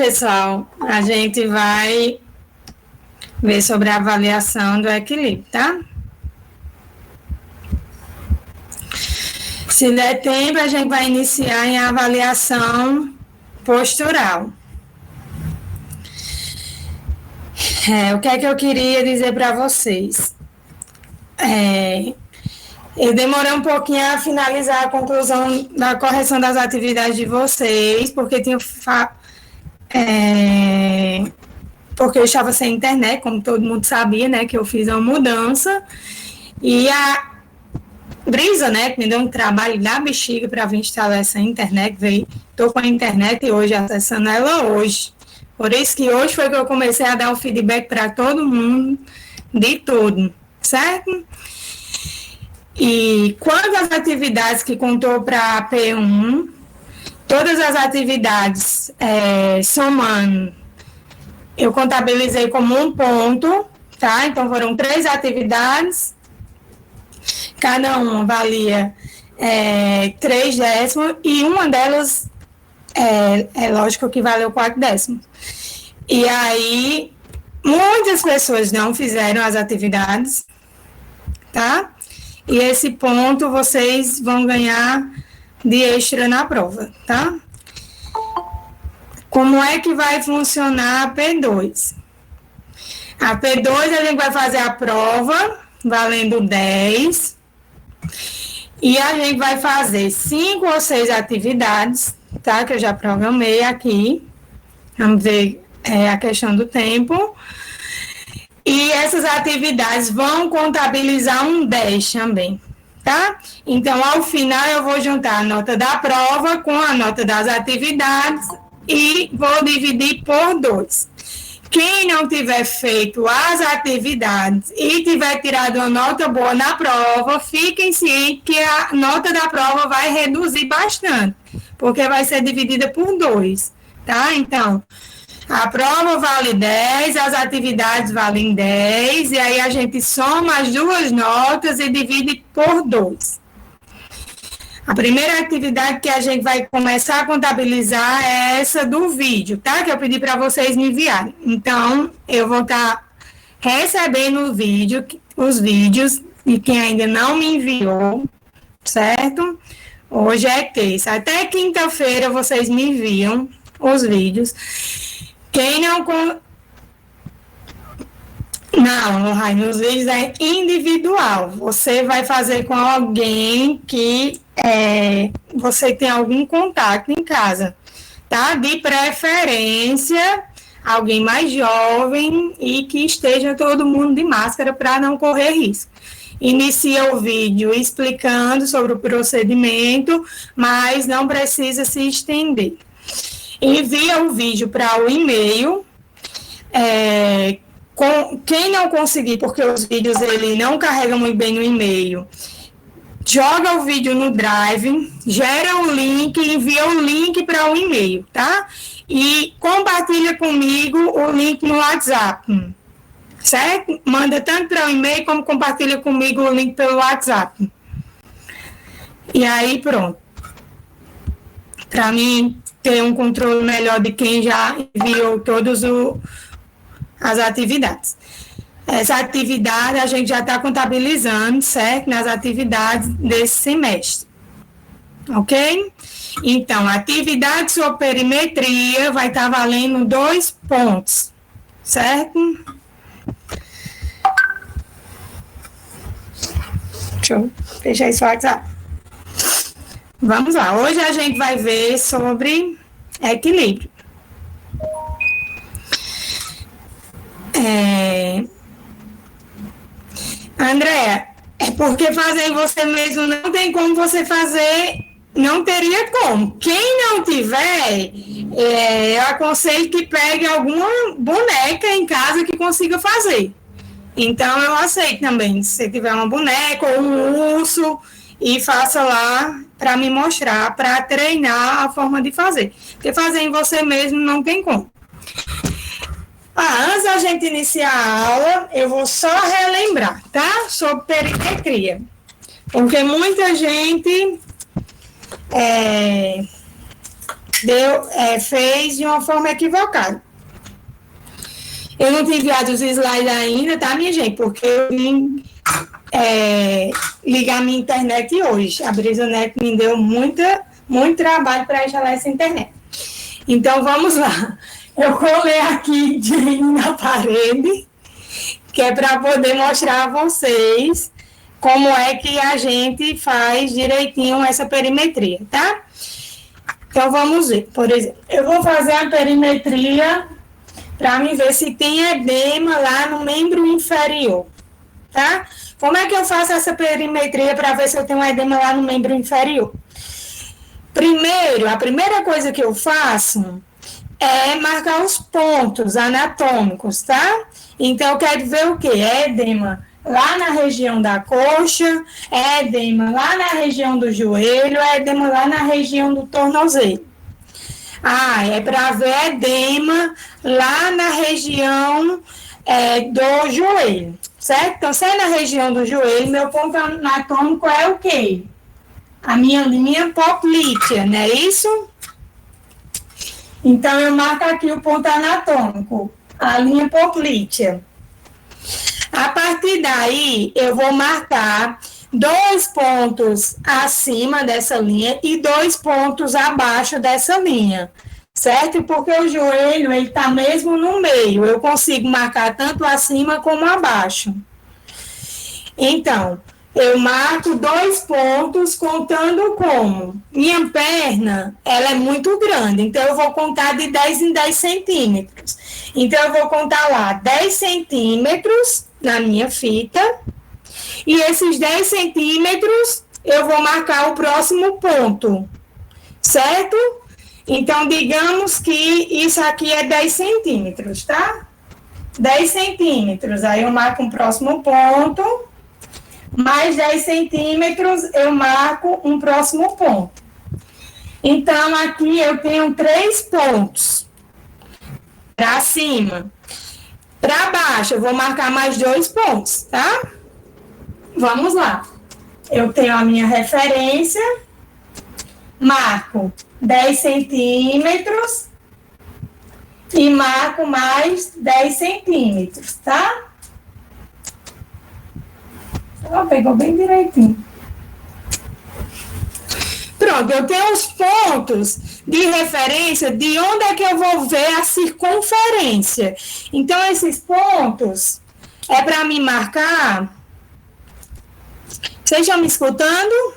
pessoal, a gente vai ver sobre a avaliação do equilíbrio, tá? Se der tempo, a gente vai iniciar em avaliação postural. O que é que eu queria dizer para vocês? Eu demorei um pouquinho a finalizar a conclusão da correção das atividades de vocês, porque porque eu estava sem internet, como todo mundo sabia, né, que eu fiz uma mudança, e a Brisa, né, que me deu um trabalho da bexiga para vir instalar essa internet, estou com a internet hoje, acessando ela hoje. Por isso que hoje foi que eu comecei a dar o feedback para todo mundo de tudo, certo? E quanto às atividades que contou para a P1, todas as atividades somando, eu contabilizei como 1 ponto, tá? Então foram 3 atividades, cada uma valia 3 décimos e uma delas lógico que valeu 4 décimos. E aí, muitas pessoas não fizeram as atividades, tá? E esse ponto vocês vão ganhar de extra na prova, tá? Como é que vai funcionar a P2? A P2 a gente vai fazer a prova valendo 10 e a gente vai fazer 5 ou 6 atividades, tá? Que eu já programei aqui. Vamos ver a questão do tempo. E essas atividades vão contabilizar um 10 também, tá? Então, ao final, eu vou juntar a nota da prova com a nota das atividades e vou dividir por 2. Quem não tiver feito as atividades e tiver tirado uma nota boa na prova, fiquem cientes que a nota da prova vai reduzir bastante, porque vai ser dividida por 2, tá? Então, a prova vale 10, as atividades valem 10, e aí a gente soma as duas notas e divide por 2. A primeira atividade que a gente vai começar a contabilizar é essa do vídeo, tá? Que eu pedi para vocês me enviarem. Então, eu vou estar recebendo os vídeos de quem ainda não me enviou, certo? Hoje é terça. Até quinta-feira vocês me enviam os vídeos. Quem não... Não, Raine, os vídeos é individual. Você vai fazer com alguém que você tem algum contato em casa, tá? De preferência, alguém mais jovem e que esteja todo mundo de máscara para não correr risco. Inicia o vídeo explicando sobre o procedimento, mas não precisa se estender. Envia o vídeo para o e-mail. Quem não conseguir, porque os vídeos ele não carregam muito bem no e-mail, joga o vídeo no Drive, gera um link, envia o link para o e-mail, tá? E compartilha comigo o link no WhatsApp, certo? Manda tanto para o e-mail como compartilha comigo o link pelo WhatsApp. E aí, pronto. Para mim ter um controle melhor de quem já enviou todas as atividades. Essa atividade a gente já está contabilizando, certo? Nas atividades desse semestre. Ok? Então, a atividade sobre perimetria vai estar valendo 2 pontos, certo? Deixa eu fechar esse WhatsApp. Vamos lá. Hoje a gente vai ver sobre equilíbrio. Andréa, é porque fazer você mesmo não tem como você fazer, não teria como. Quem não tiver, eu aconselho que pegue alguma boneca em casa que consiga fazer. Então, eu aceito também, se você tiver uma boneca ou um urso, e faça lá para me mostrar, para treinar a forma de fazer. Porque fazer em você mesmo não tem como. Antes da gente iniciar a aula, eu vou só relembrar, tá? Sobre perimetria. Porque muita gente fez de uma forma equivocada. Eu não tinha enviado os slides ainda, tá, minha gente? Porque eu vim ligar minha internet hoje. A Brisonet me deu muito trabalho para instalar essa internet. Então, vamos lá. Eu colei aqui na parede, que é para poder mostrar a vocês como é que a gente faz direitinho essa perimetria, tá? Então, vamos ver. Por exemplo, eu vou fazer a perimetria para me ver se tem edema lá no membro inferior, tá? Como é que eu faço essa perimetria para ver se eu tenho um edema lá no membro inferior? Primeiro, a primeira coisa que eu faço é marcar os pontos anatômicos, tá? Então, eu quero ver o quê? Edema lá na região da coxa, edema lá na região do joelho, edema lá na região do tornozelo. É para ver edema lá na região do joelho, certo? Então, se é na região do joelho, meu ponto anatômico é o quê? A minha linha poplítea, não é isso? Então, eu marco aqui o ponto anatômico, a linha poplítea. A partir daí, eu vou marcar 2 pontos acima dessa linha e 2 pontos abaixo dessa linha, certo? Porque o joelho, ele está mesmo no meio, eu consigo marcar tanto acima como abaixo. Então, eu marco 2 pontos contando como? Minha perna, ela é muito grande, então eu vou contar de 10 em 10 centímetros. Então, eu vou contar lá 10 centímetros na minha fita, e esses 10 centímetros eu vou marcar o próximo ponto, certo? Então, digamos que isso aqui é 10 centímetros, tá? 10 centímetros, aí eu marco um próximo ponto, mais 10 centímetros eu marco um próximo ponto. Então, aqui eu tenho 3 pontos para cima. Para baixo, eu vou marcar mais 2 pontos, tá? Vamos lá. Eu tenho a minha referência, marco 10 centímetros e marco mais 10 centímetros, tá? Pegou bem direitinho. Pronto, eu tenho os pontos de referência de onde é que eu vou ver a circunferência. Então, esses pontos é para me marcar. Vocês estão me escutando?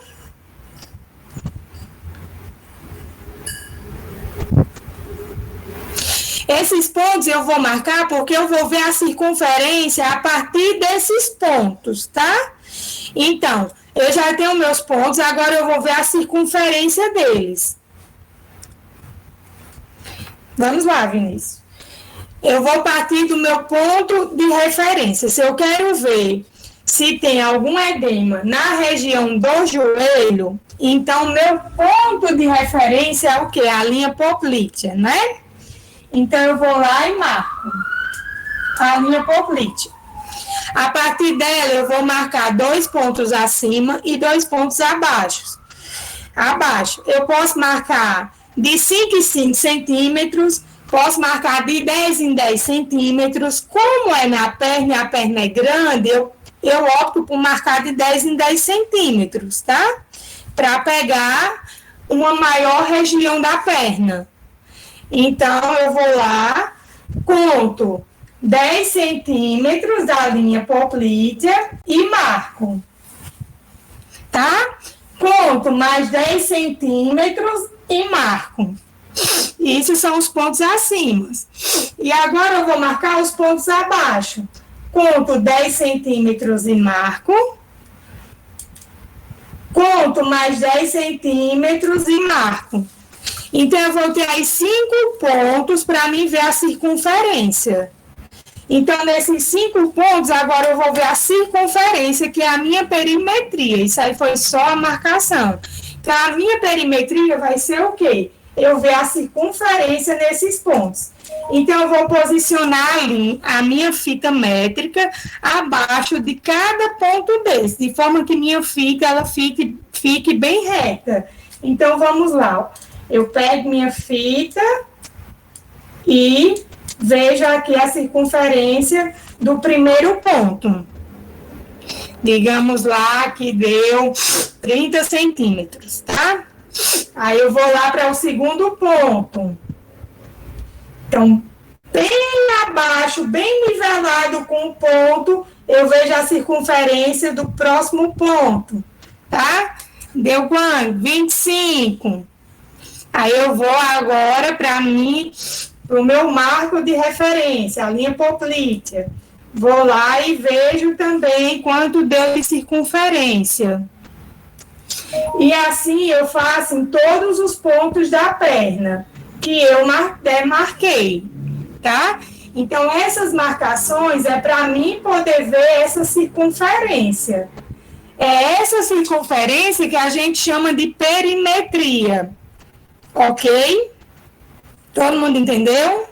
Esses pontos eu vou marcar porque eu vou ver a circunferência a partir desses pontos, tá? Então, eu já tenho meus pontos, agora eu vou ver a circunferência deles. Vamos lá, Vinícius. Eu vou partir do meu ponto de referência. Se eu quero ver se tem algum edema na região do joelho, então meu ponto de referência é o quê? A linha poplítea, né? Então, eu vou lá e marco a linha poplítea. A partir dela, eu vou marcar 2 pontos acima e 2 pontos abaixo. Eu posso marcar de 5 em 5 centímetros, posso marcar de 10 em 10 centímetros. Como é na perna e a perna é grande, eu opto por marcar de 10 em 10 centímetros, tá? Para pegar uma maior região da perna. Então, eu vou lá, conto 10 centímetros da linha poplítea e marco, tá? Conto mais 10 centímetros e marco. Isso são os pontos acima. E agora eu vou marcar os pontos abaixo. Conto 10 centímetros e marco. Conto mais 10 centímetros e marco. Então, eu vou ter aí 5 pontos para mim ver a circunferência. Então, nesses 5 pontos, agora eu vou ver a circunferência, que é a minha perimetria. Isso aí foi só a marcação. Então, a minha perimetria vai ser o quê? Eu ver a circunferência nesses pontos. Então, eu vou posicionar ali a minha fita métrica abaixo de cada ponto desse, de forma que minha fita ela fique bem reta. Então, vamos lá. Eu pego minha fita e vejo aqui a circunferência do primeiro ponto. Digamos lá que deu 30 centímetros, tá? Aí eu vou lá para o segundo ponto. Então, bem abaixo, bem nivelado com o ponto, eu vejo a circunferência do próximo ponto, tá? Deu quanto? 25. Aí eu vou agora para o meu marco de referência, a linha poplítea. Vou lá e vejo também quanto deu de circunferência. E assim eu faço em todos os pontos da perna que eu marquei, tá? Então, essas marcações é para mim poder ver essa circunferência. É essa circunferência que a gente chama de perimetria. Ok? Todo mundo entendeu?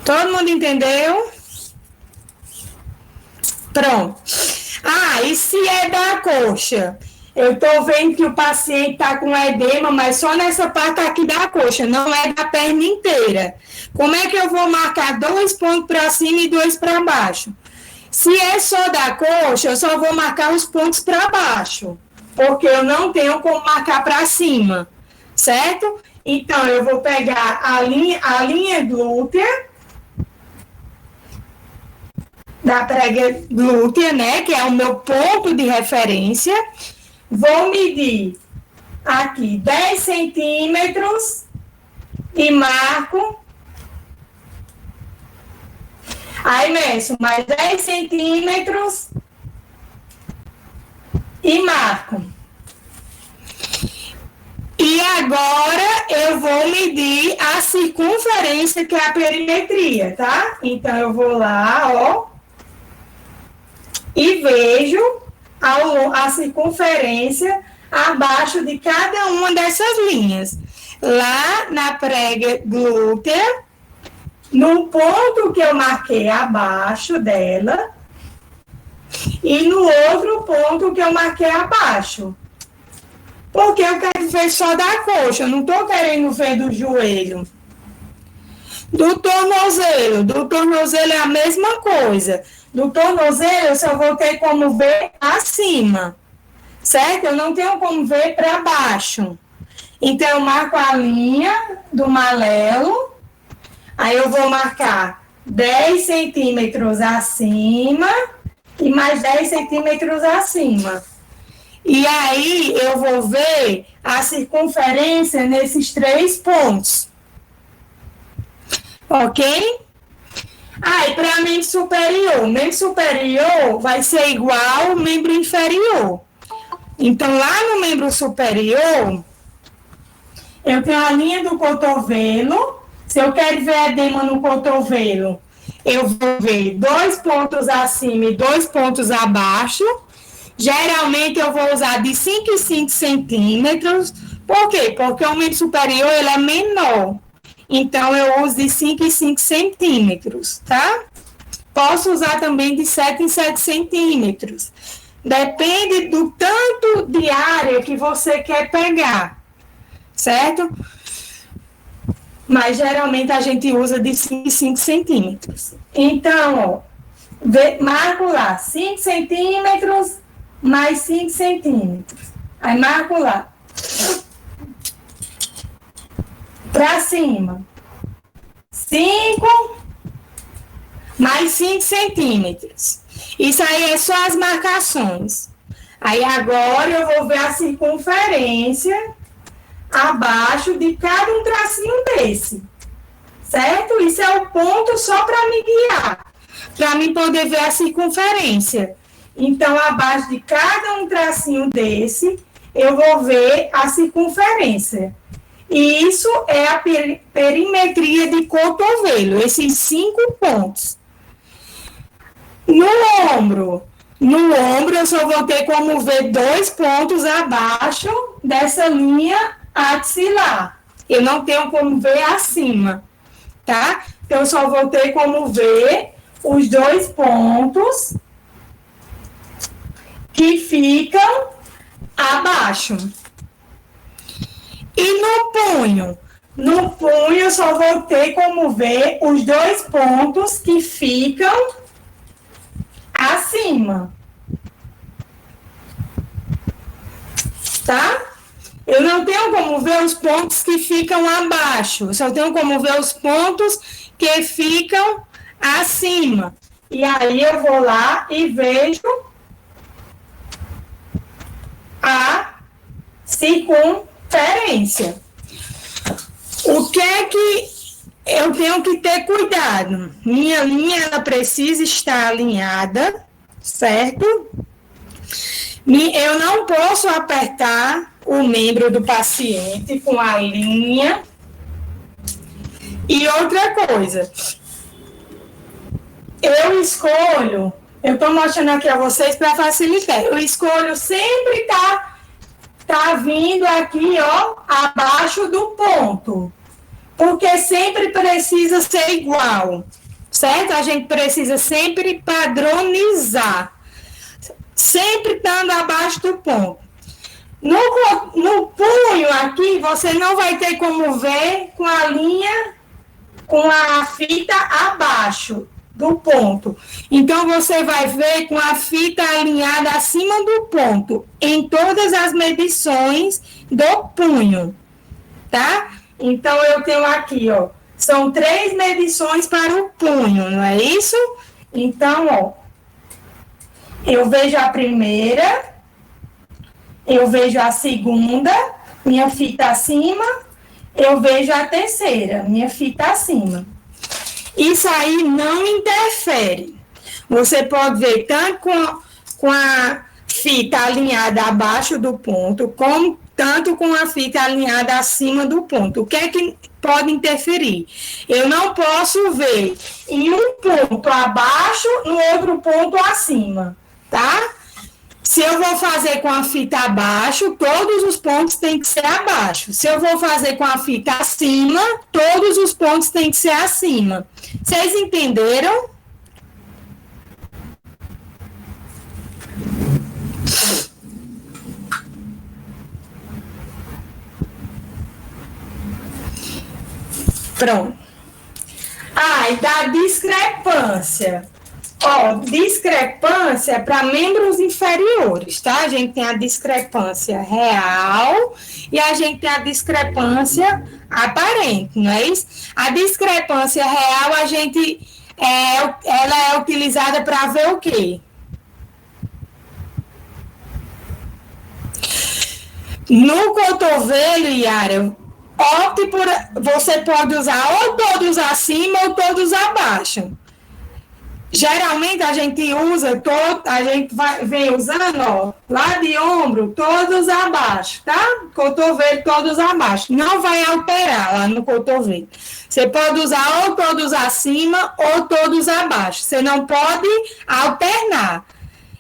Todo mundo entendeu? Pronto. Ah, e se é da coxa? Eu estou vendo que o paciente está com edema, mas só nessa parte aqui da coxa, não é da perna inteira. Como é que eu vou marcar 2 pontos para cima e 2 para baixo? Se é só da coxa, eu só vou marcar os pontos para baixo, porque eu não tenho como marcar para cima, certo? Então, eu vou pegar a linha glútea, da prega glútea, né, que é o meu ponto de referência. Vou medir aqui 10 centímetros e marco. Aí meço mais 10 centímetros e marco. E agora eu vou medir a circunferência, que é a perimetria, tá? Então eu vou lá, ó, e vejo a circunferência abaixo de cada uma dessas linhas. Lá na prega glútea, no ponto que eu marquei abaixo dela, e no outro ponto que eu marquei abaixo. Porque eu quero ver só da coxa, eu não estou querendo ver do joelho. Do tornozelo é a mesma coisa. Do tornozelo eu só vou ter como ver acima, certo? Eu não tenho como ver para baixo. Então, eu marco a linha do malelo, aí eu vou marcar 10 centímetros acima e mais 10 centímetros acima. E aí, eu vou ver a circunferência nesses 3 pontos. Ok? Aí, para membro superior vai ser igual ao membro inferior. Então, lá no membro superior, eu tenho a linha do cotovelo. Se eu quero ver edema no cotovelo, eu vou ver 2 pontos acima e 2 pontos abaixo. Geralmente, eu vou usar de 5 em 5 centímetros. Por quê? Porque o membro superior ele é menor. Então, eu uso de 5 em 5 centímetros, tá? Posso usar também de 7 em 7 centímetros. Depende do tanto de área que você quer pegar, certo? Mas, geralmente, a gente usa de 5 em 5 centímetros. Então, ó, marco lá 5 centímetros mais 5 centímetros. Aí, marco lá. Para cima. 5 mais 5 centímetros. Isso aí é só as marcações. Aí agora eu vou ver a circunferência abaixo de cada um tracinho desse. Certo? Isso é o ponto só para me guiar. Para mim poder ver a circunferência. Então, abaixo de cada um tracinho desse, eu vou ver a circunferência. E isso é a perimetria de cotovelo, esses 5 pontos. No ombro eu só vou ter como ver 2 pontos abaixo dessa linha axilar. Eu não tenho como ver acima, tá? Então, eu só vou ter como ver os 2 pontos que ficam abaixo. E no punho? No punho, eu só vou ter como ver os 2 pontos que ficam acima. Tá? Eu não tenho como ver os pontos que ficam abaixo. Eu só tenho como ver os pontos que ficam acima. E aí eu vou lá e vejo a circunferência. O que é que eu tenho que ter cuidado? Minha linha, ela precisa estar alinhada, certo? Eu não posso apertar o membro do paciente com a linha. E outra coisa, eu estou mostrando aqui a vocês para facilitar, eu escolho sempre tá vindo aqui, ó, abaixo do ponto, porque sempre precisa ser igual, certo? A gente precisa sempre padronizar, sempre estando abaixo do ponto. No punho aqui, você não vai ter como ver com a linha, com a fita abaixo do ponto. Então, você vai ver com a fita alinhada acima do ponto, em todas as medições do punho, tá? Então, eu tenho aqui, ó, são 3 medições para o punho, não é isso? Então, ó, eu vejo a primeira, eu vejo a segunda, minha fita acima, eu vejo a terceira, minha fita acima. Isso aí não interfere. Você pode ver tanto com a fita alinhada abaixo do ponto, como tanto com a fita alinhada acima do ponto. O que é que pode interferir? Eu não posso ver em um ponto abaixo, no outro ponto acima, tá? Se eu vou fazer com a fita abaixo, todos os pontos têm que ser abaixo. Se eu vou fazer com a fita acima, todos os pontos têm que ser acima. Vocês entenderam? Pronto. E da discrepância. Ó, discrepância para membros inferiores, tá? A gente tem a discrepância real e a gente tem a discrepância aparente, não é isso? A discrepância real, ela é utilizada para ver o quê? No cotovelo, Yara, opte por... Você pode usar ou todos acima ou todos abaixo. Geralmente a gente vem usando, ó, lá de ombro, todos abaixo, tá? Cotovelo, todos abaixo. Não vai alterar lá no cotovelo. Você pode usar ou todos acima ou todos abaixo. Você não pode alternar.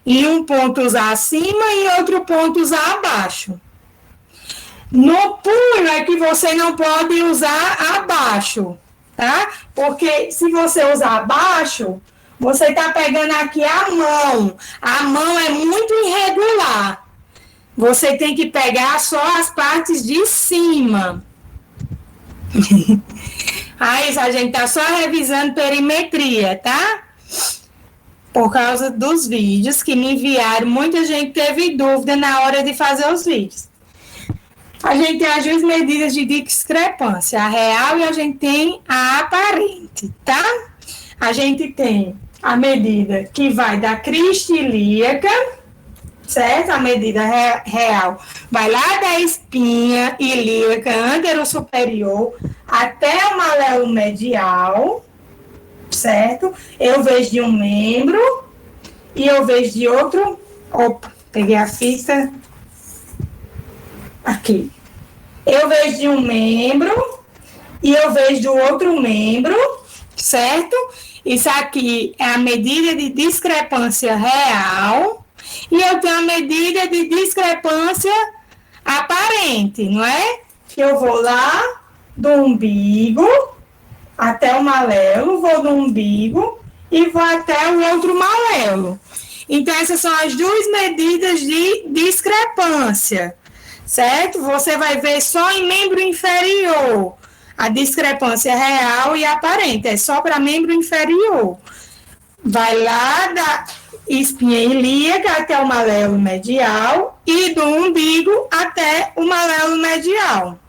Em um ponto usar acima e em outro ponto usar abaixo. No punho é que você não pode usar abaixo, tá? Porque se você usar abaixo, você está pegando aqui a mão. A mão é muito irregular. Você tem que pegar só as partes de cima. Aí a gente está só revisando perimetria, tá? Por causa dos vídeos que me enviaram, muita gente teve dúvida na hora de fazer os vídeos. A gente tem as 2 medidas de discrepância, a real e a gente tem a aparente, tá? A gente tem a medida que vai da crista ilíaca, certo? A medida real vai lá da espinha ilíaca antero-superior até o maléolo medial, certo? Eu vejo de um membro e eu vejo de outro. Opa, peguei a fita. Aqui. Eu vejo de um membro e eu vejo do outro membro, certo? Isso aqui é a medida de discrepância real e eu tenho a medida de discrepância aparente, não é? Eu vou lá do umbigo até o maléolo, vou do umbigo e vou até o outro maléolo. Então, essas são as duas medidas de discrepância, certo? Você vai ver só em membro inferior a discrepância real e aparente, é só para membro inferior. Vai lá da espinha ilíaca até o maléolo medial e do umbigo até o maléolo medial.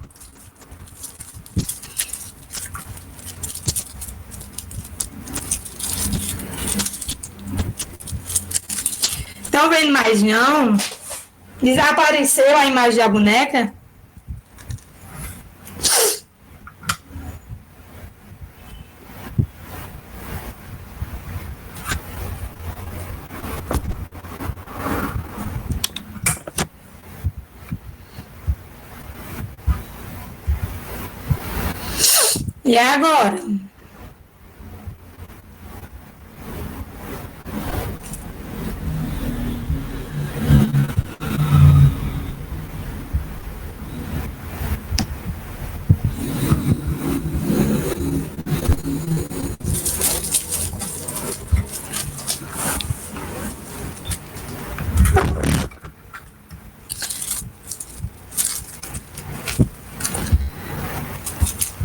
Estão vendo mais não? Desapareceu a imagem da boneca? E agora?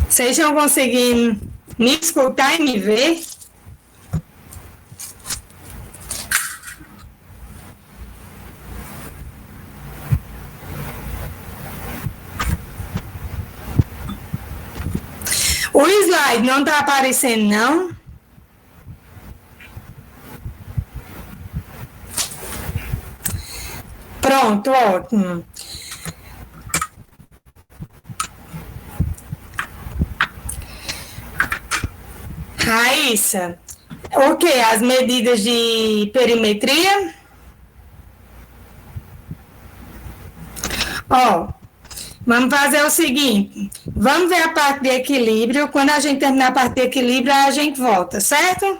Vocês estão conseguindo me escutar e me ver? O slide não está aparecendo, não? Pronto, ótimo. Raíssa, o que? As medidas de perimetria? Ó, vamos fazer o seguinte, vamos ver a parte de equilíbrio, quando a gente terminar a parte de equilíbrio, a gente volta, certo?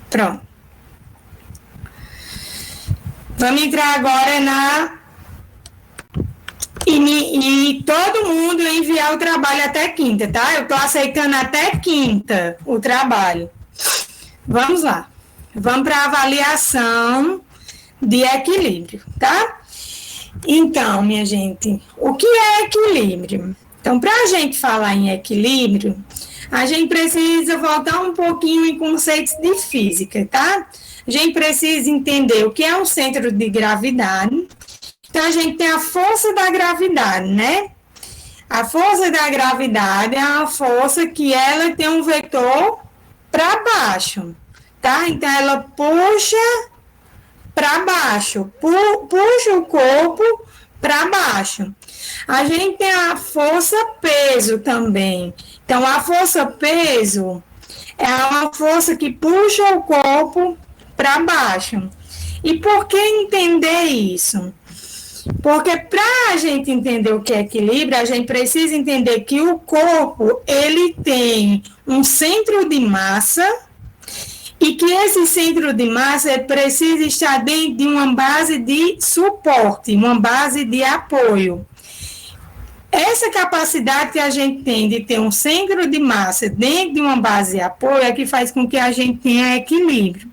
Pronto. Vamos entrar agora na... E todo mundo enviar o trabalho até quinta, tá? Eu estou aceitando até quinta o trabalho. Vamos lá. Vamos para a avaliação de equilíbrio, tá? Então, minha gente, o que é equilíbrio? Então, para a gente falar em equilíbrio, a gente precisa voltar um pouquinho em conceitos de física, tá? A gente precisa entender o que é um centro de gravidade. Então, a gente tem a força da gravidade, né? A força da gravidade é uma força que ela tem um vetor para baixo, tá? Então, ela puxa para baixo, puxa o corpo para baixo. A gente tem a força-peso também. Então, a força-peso é uma força que puxa o corpo para baixo. E por que entender isso? Porque para a gente entender o que é equilíbrio, a gente precisa entender que o corpo, ele tem um centro de massa e que esse centro de massa precisa estar dentro de uma base de suporte, uma base de apoio. Essa capacidade que a gente tem de ter um centro de massa dentro de uma base de apoio é que faz com que a gente tenha equilíbrio.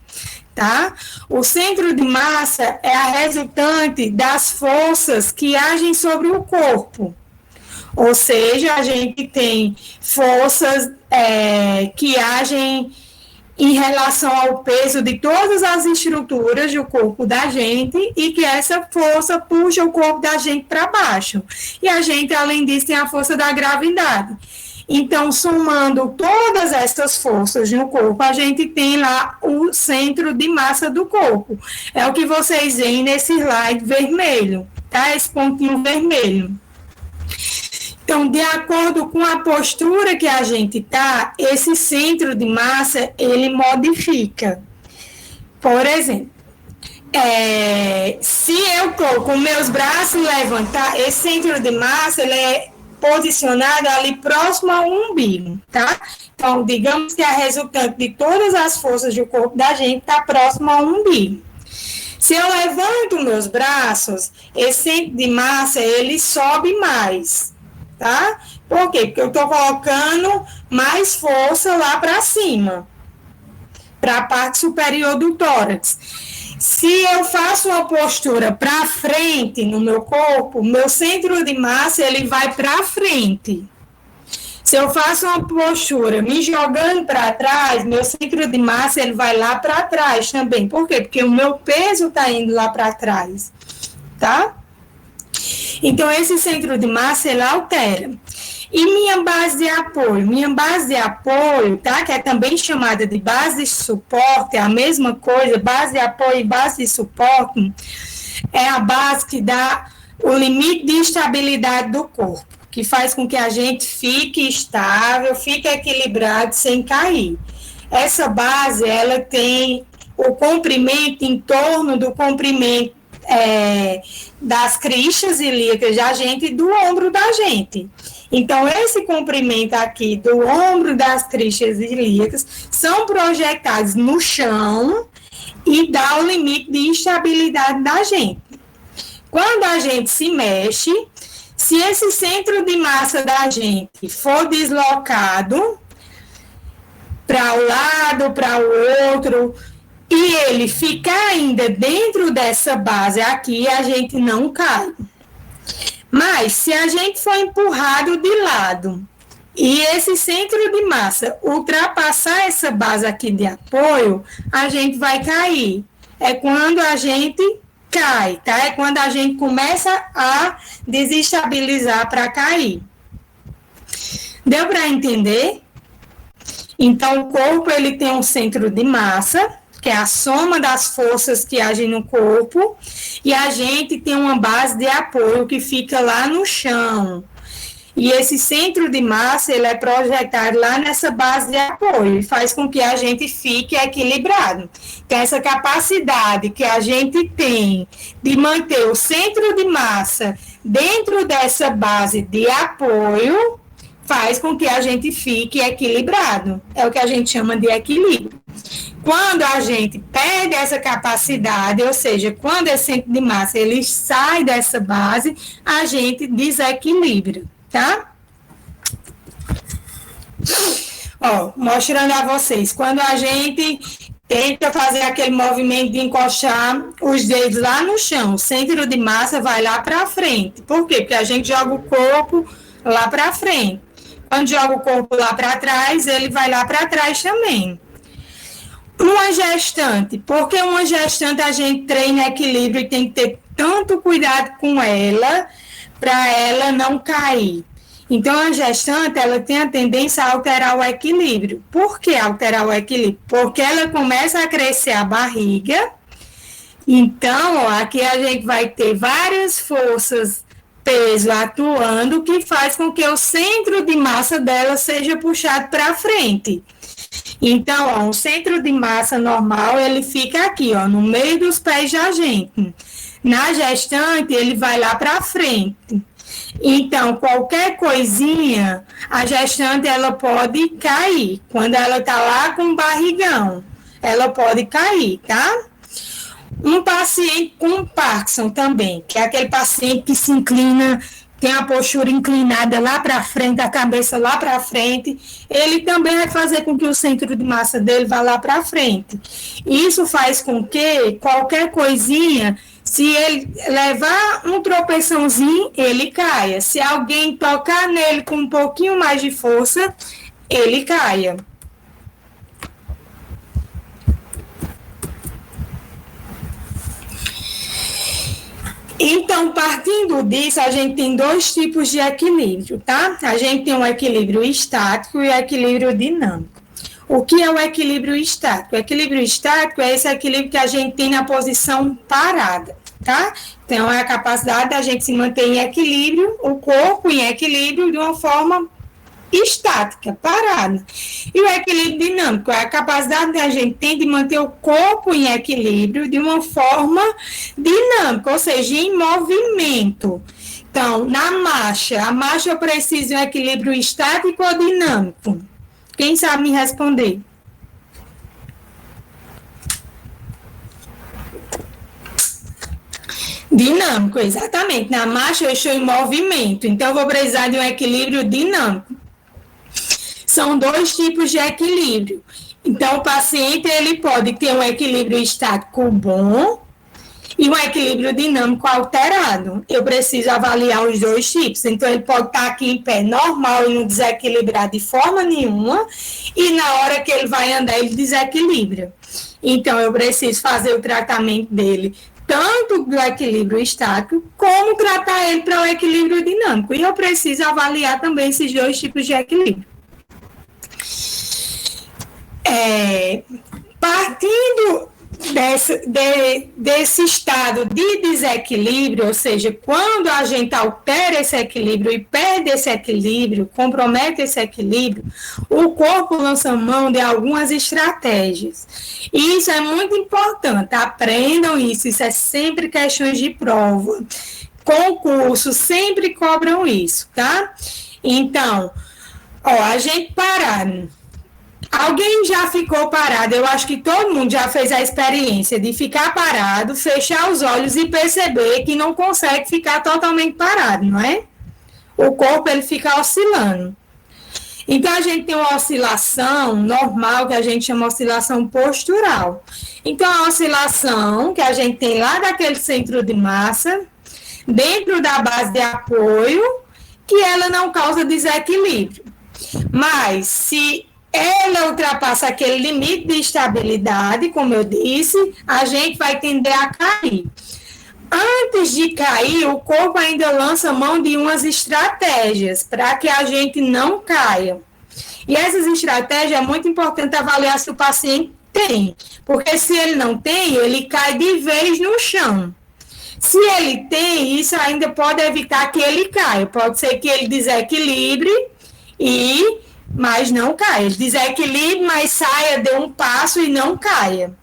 Tá? O centro de massa é a resultante das forças que agem sobre o corpo. Ou seja, a gente tem forças que agem em relação ao peso de todas as estruturas do corpo da gente e que essa força puxa o corpo da gente para baixo. E a gente, além disso, tem a força da gravidade. Então, somando todas essas forças no corpo, a gente tem lá o centro de massa do corpo. É o que vocês veem nesse slide vermelho, tá? Esse pontinho vermelho. Então, de acordo com a postura que a gente tá, esse centro de massa, ele modifica. Por exemplo, se eu estou com meus braços levantados, esse centro de massa, ele é posicionado ali próximo ao umbigo, tá? Então, digamos que a resultante de todas as forças do corpo da gente está próximo ao umbigo. Se eu levanto meus braços, esse centro de massa, ele sobe mais, tá? Por quê? Porque eu estou colocando mais força lá para cima, para a parte superior do tórax. Se eu faço uma postura para frente no meu corpo, meu centro de massa ele vai para frente. Se eu faço uma postura me jogando para trás, meu centro de massa ele vai lá para trás também. Por quê? Porque o meu peso está indo lá para trás, tá? Então, esse centro de massa ele altera. E minha base de apoio? Minha base de apoio, tá? Que é também chamada de base de suporte, é a mesma coisa, base de apoio e base de suporte, é a base que dá o limite de estabilidade do corpo, que faz com que a gente fique estável, fique equilibrado sem cair. Essa base, ela tem o comprimento em torno do comprimento das cristas ilíacas da gente e do ombro da gente. Então, esse comprimento aqui do ombro das cristas ilíacas são projetados no chão e dá o limite de instabilidade da gente. Quando a gente se mexe, se esse centro de massa da gente for deslocado para um lado, para o outro, e ele ficar ainda dentro dessa base aqui, a gente não cai. Mas, se a gente for empurrado de lado e esse centro de massa ultrapassar essa base aqui de apoio, a gente vai cair. É quando a gente cai, tá? É quando a gente começa a desestabilizar para cair. Deu para entender? Então, o corpo ele tem um centro de massa, que é a soma das forças que agem no corpo, e a gente tem uma base de apoio que fica lá no chão. E esse centro de massa, ele é projetado lá nessa base de apoio, e faz com que a gente fique equilibrado. Então, essa capacidade que a gente tem de manter o centro de massa dentro dessa base de apoio, faz com que a gente fique equilibrado. É o que a gente chama de equilíbrio. Quando a gente perde essa capacidade, ou seja, quando esse centro de massa ele sai dessa base, a gente desequilibra, tá? Ó, mostrando a vocês, quando a gente tenta fazer aquele movimento de encostar os dedos lá no chão, o centro de massa vai lá para frente. Por quê? Porque a gente joga o corpo lá para frente. Quando joga o corpo lá para trás, ele vai lá para trás também. Uma gestante, porque uma gestante a gente treina equilíbrio e tem que ter tanto cuidado com ela para ela não cair. Então, a gestante, ela tem a tendência a alterar o equilíbrio. Por que alterar o equilíbrio? Porque ela começa a crescer a barriga. Então, ó, aqui a gente vai ter várias forças, peso atuando, que faz com que o centro de massa dela seja puxado para frente. Então, ó, o centro de massa normal, ele fica aqui, ó, no meio dos pés da gente. Na gestante, ele vai lá para frente. Então, qualquer coisinha, a gestante, ela pode cair. Quando ela está lá com o barrigão, ela pode cair, tá? Um paciente com Parkinson também, que é aquele paciente que se inclina, tem a postura inclinada lá para frente, a cabeça lá para frente, ele também vai fazer com que o centro de massa dele vá lá para frente. Isso faz com que qualquer coisinha, se ele levar um tropeçãozinho, ele caia. Se alguém tocar nele com um pouquinho mais de força, ele caia. Então, partindo disso, a gente tem dois tipos de equilíbrio, tá? A gente tem um equilíbrio estático e o equilíbrio dinâmico. O que é o equilíbrio estático? O equilíbrio estático é esse equilíbrio que a gente tem na posição parada, tá? Então, é a capacidade da gente se manter em equilíbrio, o corpo em equilíbrio de uma forma estática, parada. E o equilíbrio dinâmico é a capacidade que a gente tem de manter o corpo em equilíbrio de uma forma dinâmica, ou seja, em movimento. Então, na marcha, a marcha precisa de um equilíbrio estático ou dinâmico? Quem sabe me responder? Dinâmico, exatamente. Na marcha eu estou em movimento, então eu vou precisar de um equilíbrio dinâmico. São dois tipos de equilíbrio. Então, o paciente ele pode ter um equilíbrio estático bom e um equilíbrio dinâmico alterado. Eu preciso avaliar os dois tipos. Então, ele pode estar aqui em pé normal e não desequilibrar de forma nenhuma, e na hora que ele vai andar, ele desequilibra. Então, eu preciso fazer o tratamento dele, tanto do equilíbrio estático, como tratar ele para o equilíbrio dinâmico. E eu preciso avaliar também esses dois tipos de equilíbrio. Partindo desse estado de desequilíbrio, ou seja, quando a gente altera esse equilíbrio e perde esse equilíbrio, compromete esse equilíbrio, o corpo lança mão de algumas estratégias. E isso é muito importante, aprendam isso é sempre questões de prova. Concursos sempre cobram isso, tá? Então, a gente parar. Alguém já ficou parado? Eu acho que todo mundo já fez a experiência de ficar parado, fechar os olhos e perceber que não consegue ficar totalmente parado, não é? O corpo ele fica oscilando. Então, a gente tem uma oscilação normal, que a gente chama de oscilação postural. Então, a oscilação que a gente tem lá daquele centro de massa, dentro da base de apoio, que ela não causa desequilíbrio. Mas, se ela ultrapassa aquele limite de estabilidade, como eu disse, a gente vai tender a cair. Antes de cair, o corpo ainda lança mão de umas estratégias para que a gente não caia. E essas estratégias é muito importante avaliar se o paciente tem, porque se ele não tem, ele cai de vez no chão. Se ele tem, isso ainda pode evitar que ele caia. Pode ser que ele desequilibre mas não caia. Ele desequilibre, mas saia, dê um passo e não caia.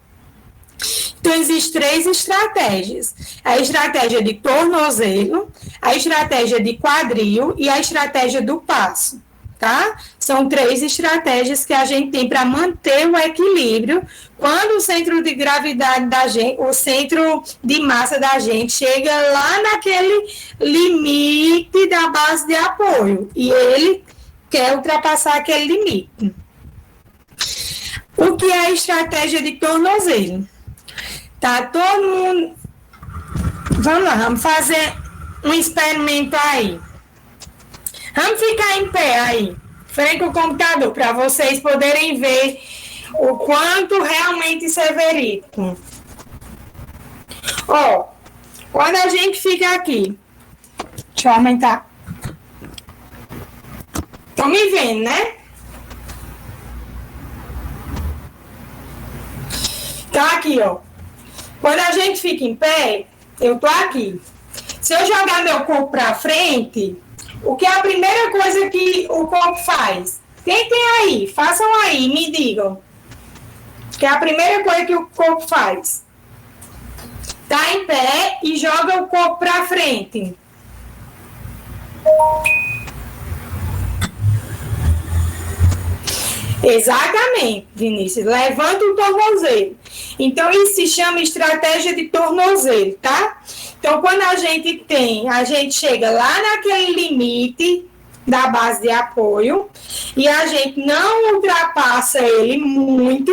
Então, existem 3 estratégias. A estratégia de tornozelo, a estratégia de quadril e a estratégia do passo, tá? São 3 estratégias que a gente tem para manter o equilíbrio quando o centro de gravidade da gente, o centro de massa da gente chega lá naquele limite da base de apoio e ele quer ultrapassar aquele limite. O que é a estratégia de tornozelo? Tá todo mundo... Vamos lá, vamos fazer um experimento aí. Vamos ficar em pé aí, frente ao computador, para vocês poderem ver o quanto realmente isso é verídico. Quando a gente fica aqui... Deixa eu aumentar. Estão me vendo, né? Então, aqui, quando a gente fica em pé, eu tô aqui. Se eu jogar meu corpo para frente, o que é a primeira coisa que o corpo faz? Tentem aí, façam aí, me digam. Que é a primeira coisa que o corpo faz. Tá em pé e joga o corpo para frente. Exatamente, Vinícius. Levanta o tornozelo. Então, isso se chama estratégia de tornozelo, tá? Então, quando a gente chega lá naquele limite da base de apoio e a gente não ultrapassa ele muito,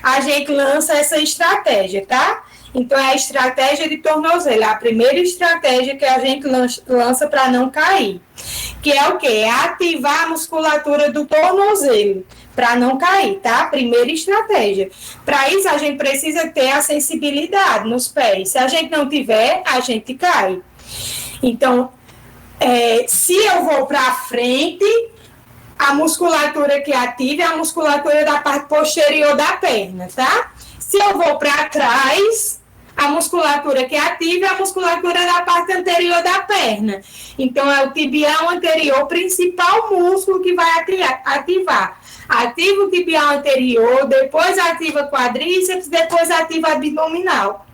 a gente lança essa estratégia, tá? Então, é a estratégia de tornozelo, a primeira estratégia que a gente lança para não cair. Que é o quê? É ativar a musculatura do tornozelo para não cair, tá? Primeira estratégia. Para isso, a gente precisa ter a sensibilidade nos pés. Se a gente não tiver, a gente cai. Então, se eu vou para frente, a musculatura que ativa é a musculatura da parte posterior da perna, tá? Se eu vou para trás, a musculatura que ativa é a musculatura da parte anterior da perna. Então, é o tibial anterior, principal músculo que vai ativar. Ativa o tibial anterior, depois ativa quadríceps, depois ativa abdominal.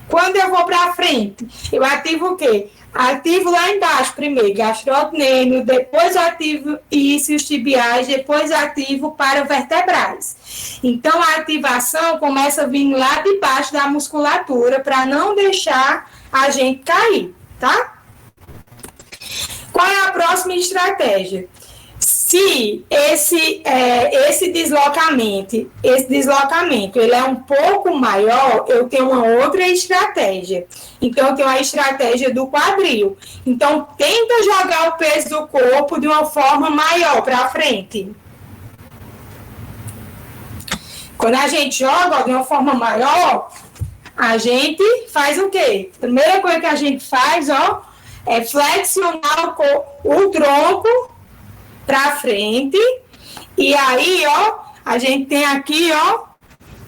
Quando eu vou para frente, eu ativo o quê? Ativo lá embaixo primeiro, gastrocnêmio, depois ativo isquios tibiais, depois ativo paravertebrais. Então, a ativação começa vindo lá de baixo da musculatura para não deixar a gente cair, tá? Qual é a próxima estratégia? Se esse deslocamento ele é um pouco maior, eu tenho uma outra estratégia. Então, eu tenho a estratégia do quadril. Então, tenta jogar o peso do corpo de uma forma maior para frente. Quando a gente joga de uma forma maior, a gente faz o quê? A primeira coisa que a gente faz, é flexionar o tronco para frente, e aí, a gente tem aqui,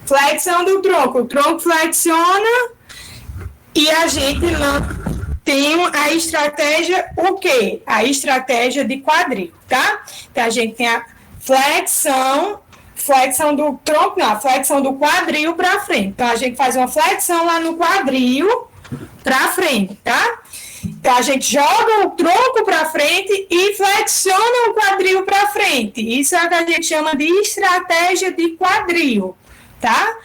flexão do tronco. O tronco flexiona e a gente tem a estratégia, o quê? A estratégia de quadril, tá? Então, a gente tem a flexão do tronco, não, a flexão do quadril para frente. Então, a gente faz uma flexão lá no quadril para frente, tá? Então, a gente joga o tronco para frente e flexiona o quadril para frente. Isso é o que a gente chama de estratégia de quadril, tá?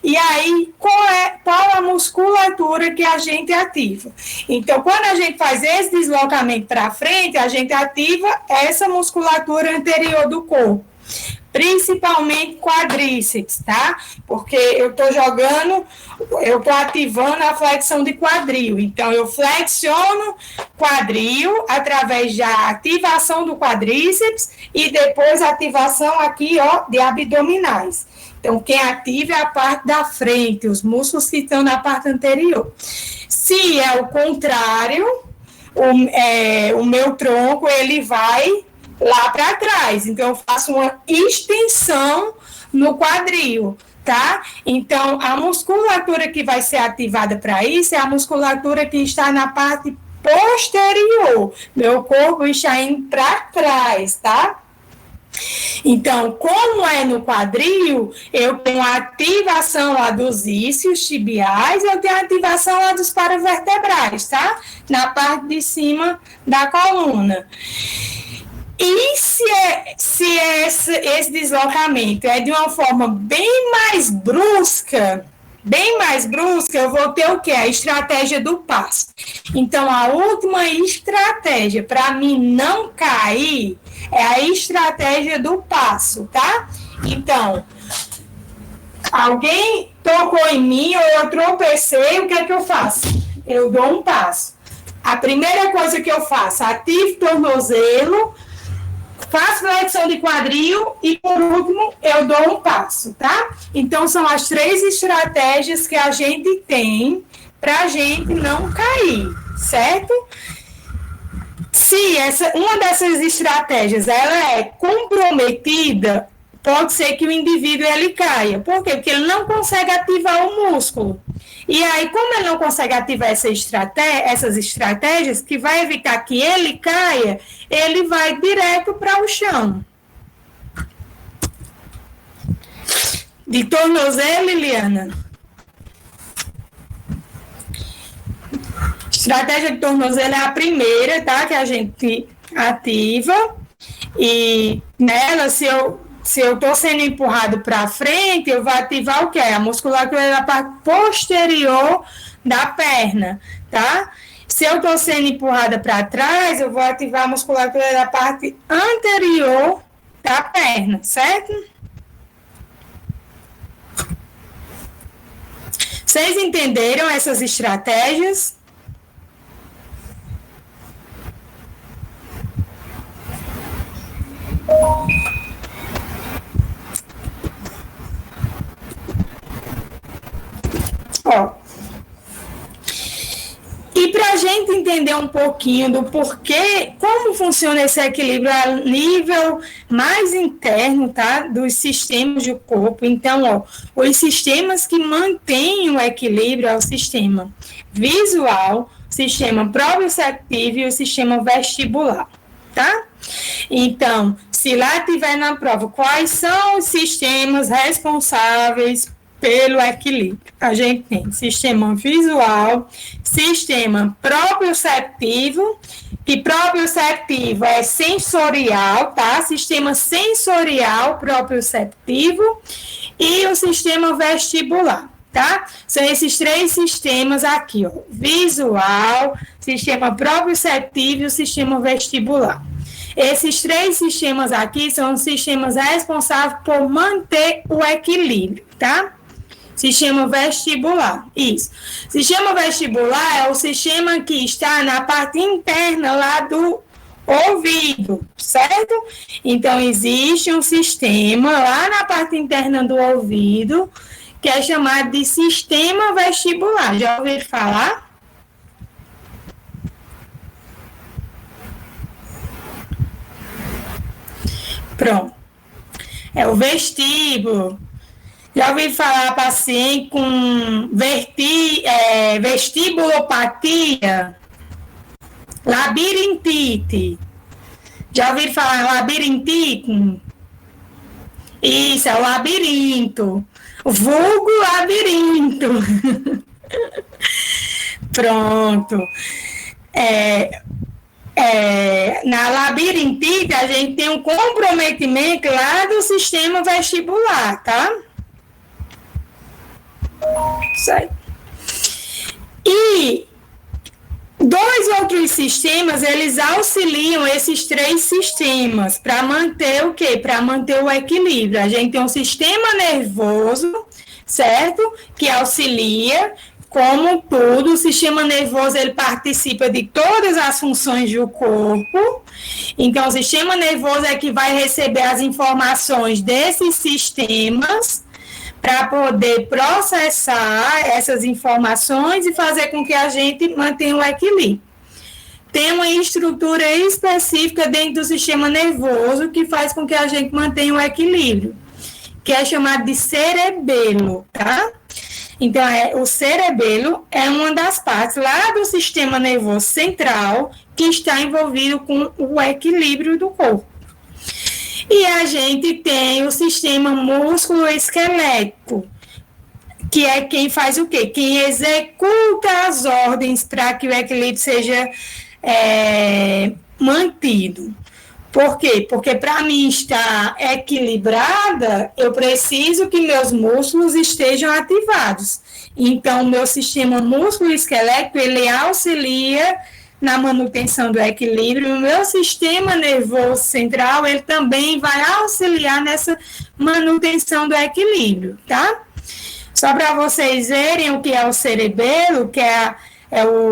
E aí, qual a musculatura que a gente ativa? Então, quando a gente faz esse deslocamento para frente, a gente ativa essa musculatura anterior do corpo. Principalmente quadríceps, tá? Porque eu estou ativando a flexão de quadril. Então, eu flexiono quadril através da ativação do quadríceps e depois a ativação aqui, de abdominais. Então, quem ativa é a parte da frente, os músculos que estão na parte anterior. Se é o contrário, o meu tronco, ele vai lá para trás. Então, eu faço uma extensão no quadril, tá? Então, a musculatura que vai ser ativada para isso é a musculatura que está na parte posterior. Meu corpo está indo para trás, tá? Então, como é no quadril, eu tenho a ativação lá dos isquios tibiais, eu tenho a ativação lá dos paravertebrais, tá? Na parte de cima da coluna. E se esse deslocamento é de uma forma bem mais brusca, eu vou ter o quê? A estratégia do passo. Então, a última estratégia para mim não cair é a estratégia do passo, tá? Então, alguém tocou em mim ou eu tropecei, o que é que eu faço? Eu dou um passo. A primeira coisa que eu faço, ativo o tornozelo, faço flexão de quadril e, por último, eu dou um passo, tá? Então, são as 3 estratégias que a gente tem para a gente não cair, certo? Se uma dessas estratégias ela é comprometida, pode ser que o indivíduo ele caia. Por quê? Porque ele não consegue ativar o músculo. E aí, como ele não consegue ativar essas estratégias, que vai evitar que ele caia, ele vai direto para o chão. De tornozelo, Liliana? Estratégia de tornozelo é a primeira, tá? Que a gente ativa. E nela, se eu estou sendo empurrado para frente, eu vou ativar o quê? A musculatura da parte posterior da perna, tá? Se eu estou sendo empurrada para trás, eu vou ativar a musculatura da parte anterior da perna, certo? Vocês entenderam essas estratégias? E para a gente entender um pouquinho do porquê, como funciona esse equilíbrio a nível mais interno, tá? Dos sistemas do corpo. Então, os sistemas que mantêm o equilíbrio é o sistema visual, o sistema proprioceptivo e o sistema vestibular, tá? Então, se lá tiver na prova, quais são os sistemas responsáveis pelo equilíbrio? A gente tem sistema visual, sistema proprioceptivo, que proprioceptivo é sensorial, tá? Sistema sensorial proprioceptivo e o sistema vestibular, tá? São esses 3 sistemas aqui, visual, sistema proprioceptivo e o sistema vestibular. Esses três sistemas aqui são os sistemas responsáveis por manter o equilíbrio, tá? Sistema vestibular, isso. Sistema vestibular é o sistema que está na parte interna lá do ouvido, certo? Então, existe um sistema lá na parte interna do ouvido que é chamado de sistema vestibular. Já ouviram falar? Pronto. É o vestíbulo. Já ouvi falar paciente com vestibulopatia, labirintite. Já ouvi falar em labirintite? Isso, é o labirinto. Vulgo labirinto. Pronto. Na labirintite, a gente tem um comprometimento lá do sistema vestibular, tá? Sai. E dois outros sistemas, eles auxiliam esses três sistemas para manter o quê? Para manter o equilíbrio. A gente tem um sistema nervoso, certo? Que auxilia, como tudo, o sistema nervoso ele participa de todas as funções do corpo. Então, o sistema nervoso é que vai receber as informações desses sistemas para poder processar essas informações e fazer com que a gente mantenha o equilíbrio. Tem uma estrutura específica dentro do sistema nervoso que faz com que a gente mantenha o equilíbrio, que é chamado de cerebelo, tá? Então, o cerebelo é uma das partes lá do sistema nervoso central que está envolvido com o equilíbrio do corpo. E a gente tem o sistema músculo-esquelético, que é quem faz o quê? Quem executa as ordens para que o equilíbrio seja mantido. Por quê? Porque para mim estar equilibrada, eu preciso que meus músculos estejam ativados. Então, o meu sistema músculo-esquelético, ele auxilia na manutenção do equilíbrio. O meu sistema nervoso central, ele também vai auxiliar nessa manutenção do equilíbrio, tá? Só para vocês verem o que é o cerebelo, que é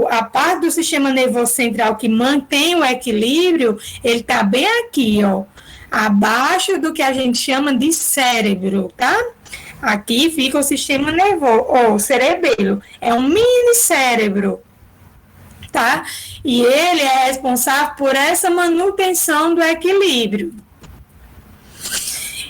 a parte do sistema nervoso central que mantém o equilíbrio, ele está bem aqui, ó, abaixo do que a gente chama de cérebro, tá? Aqui fica o sistema nervoso, ou cerebelo, é um mini cérebro, tá? E ele é responsável por essa manutenção do equilíbrio.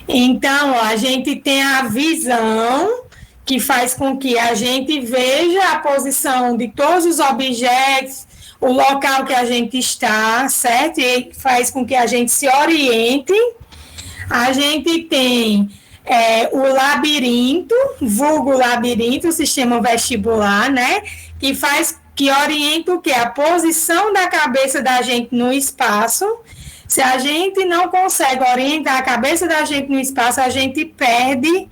Então, ó, a gente tem a visão, que faz com que a gente veja a posição de todos os objetos, o local que a gente está, certo? E faz com que a gente se oriente. A gente tem o labirinto, vulgo labirinto, o sistema vestibular, né? Que orienta o quê? A posição da cabeça da gente no espaço. Se a gente não consegue orientar a cabeça da gente no espaço, a gente perde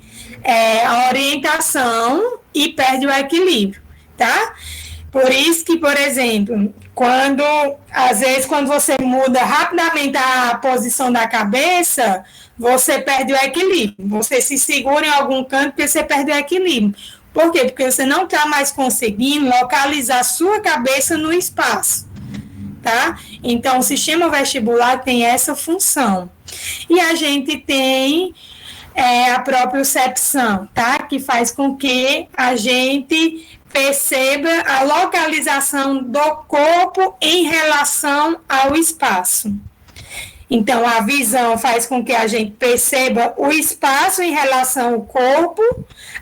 a orientação e perde o equilíbrio, tá? Por isso que, por exemplo, às vezes quando você muda rapidamente a posição da cabeça, você perde o equilíbrio. Você se segura em algum canto porque você perde o equilíbrio. Por quê? Porque você não está mais conseguindo localizar a sua cabeça no espaço, tá? Então, o sistema vestibular tem essa função. E a gente tem a propriocepção, tá? Que faz com que a gente perceba a localização do corpo em relação ao espaço. Então, a visão faz com que a gente perceba o espaço em relação ao corpo,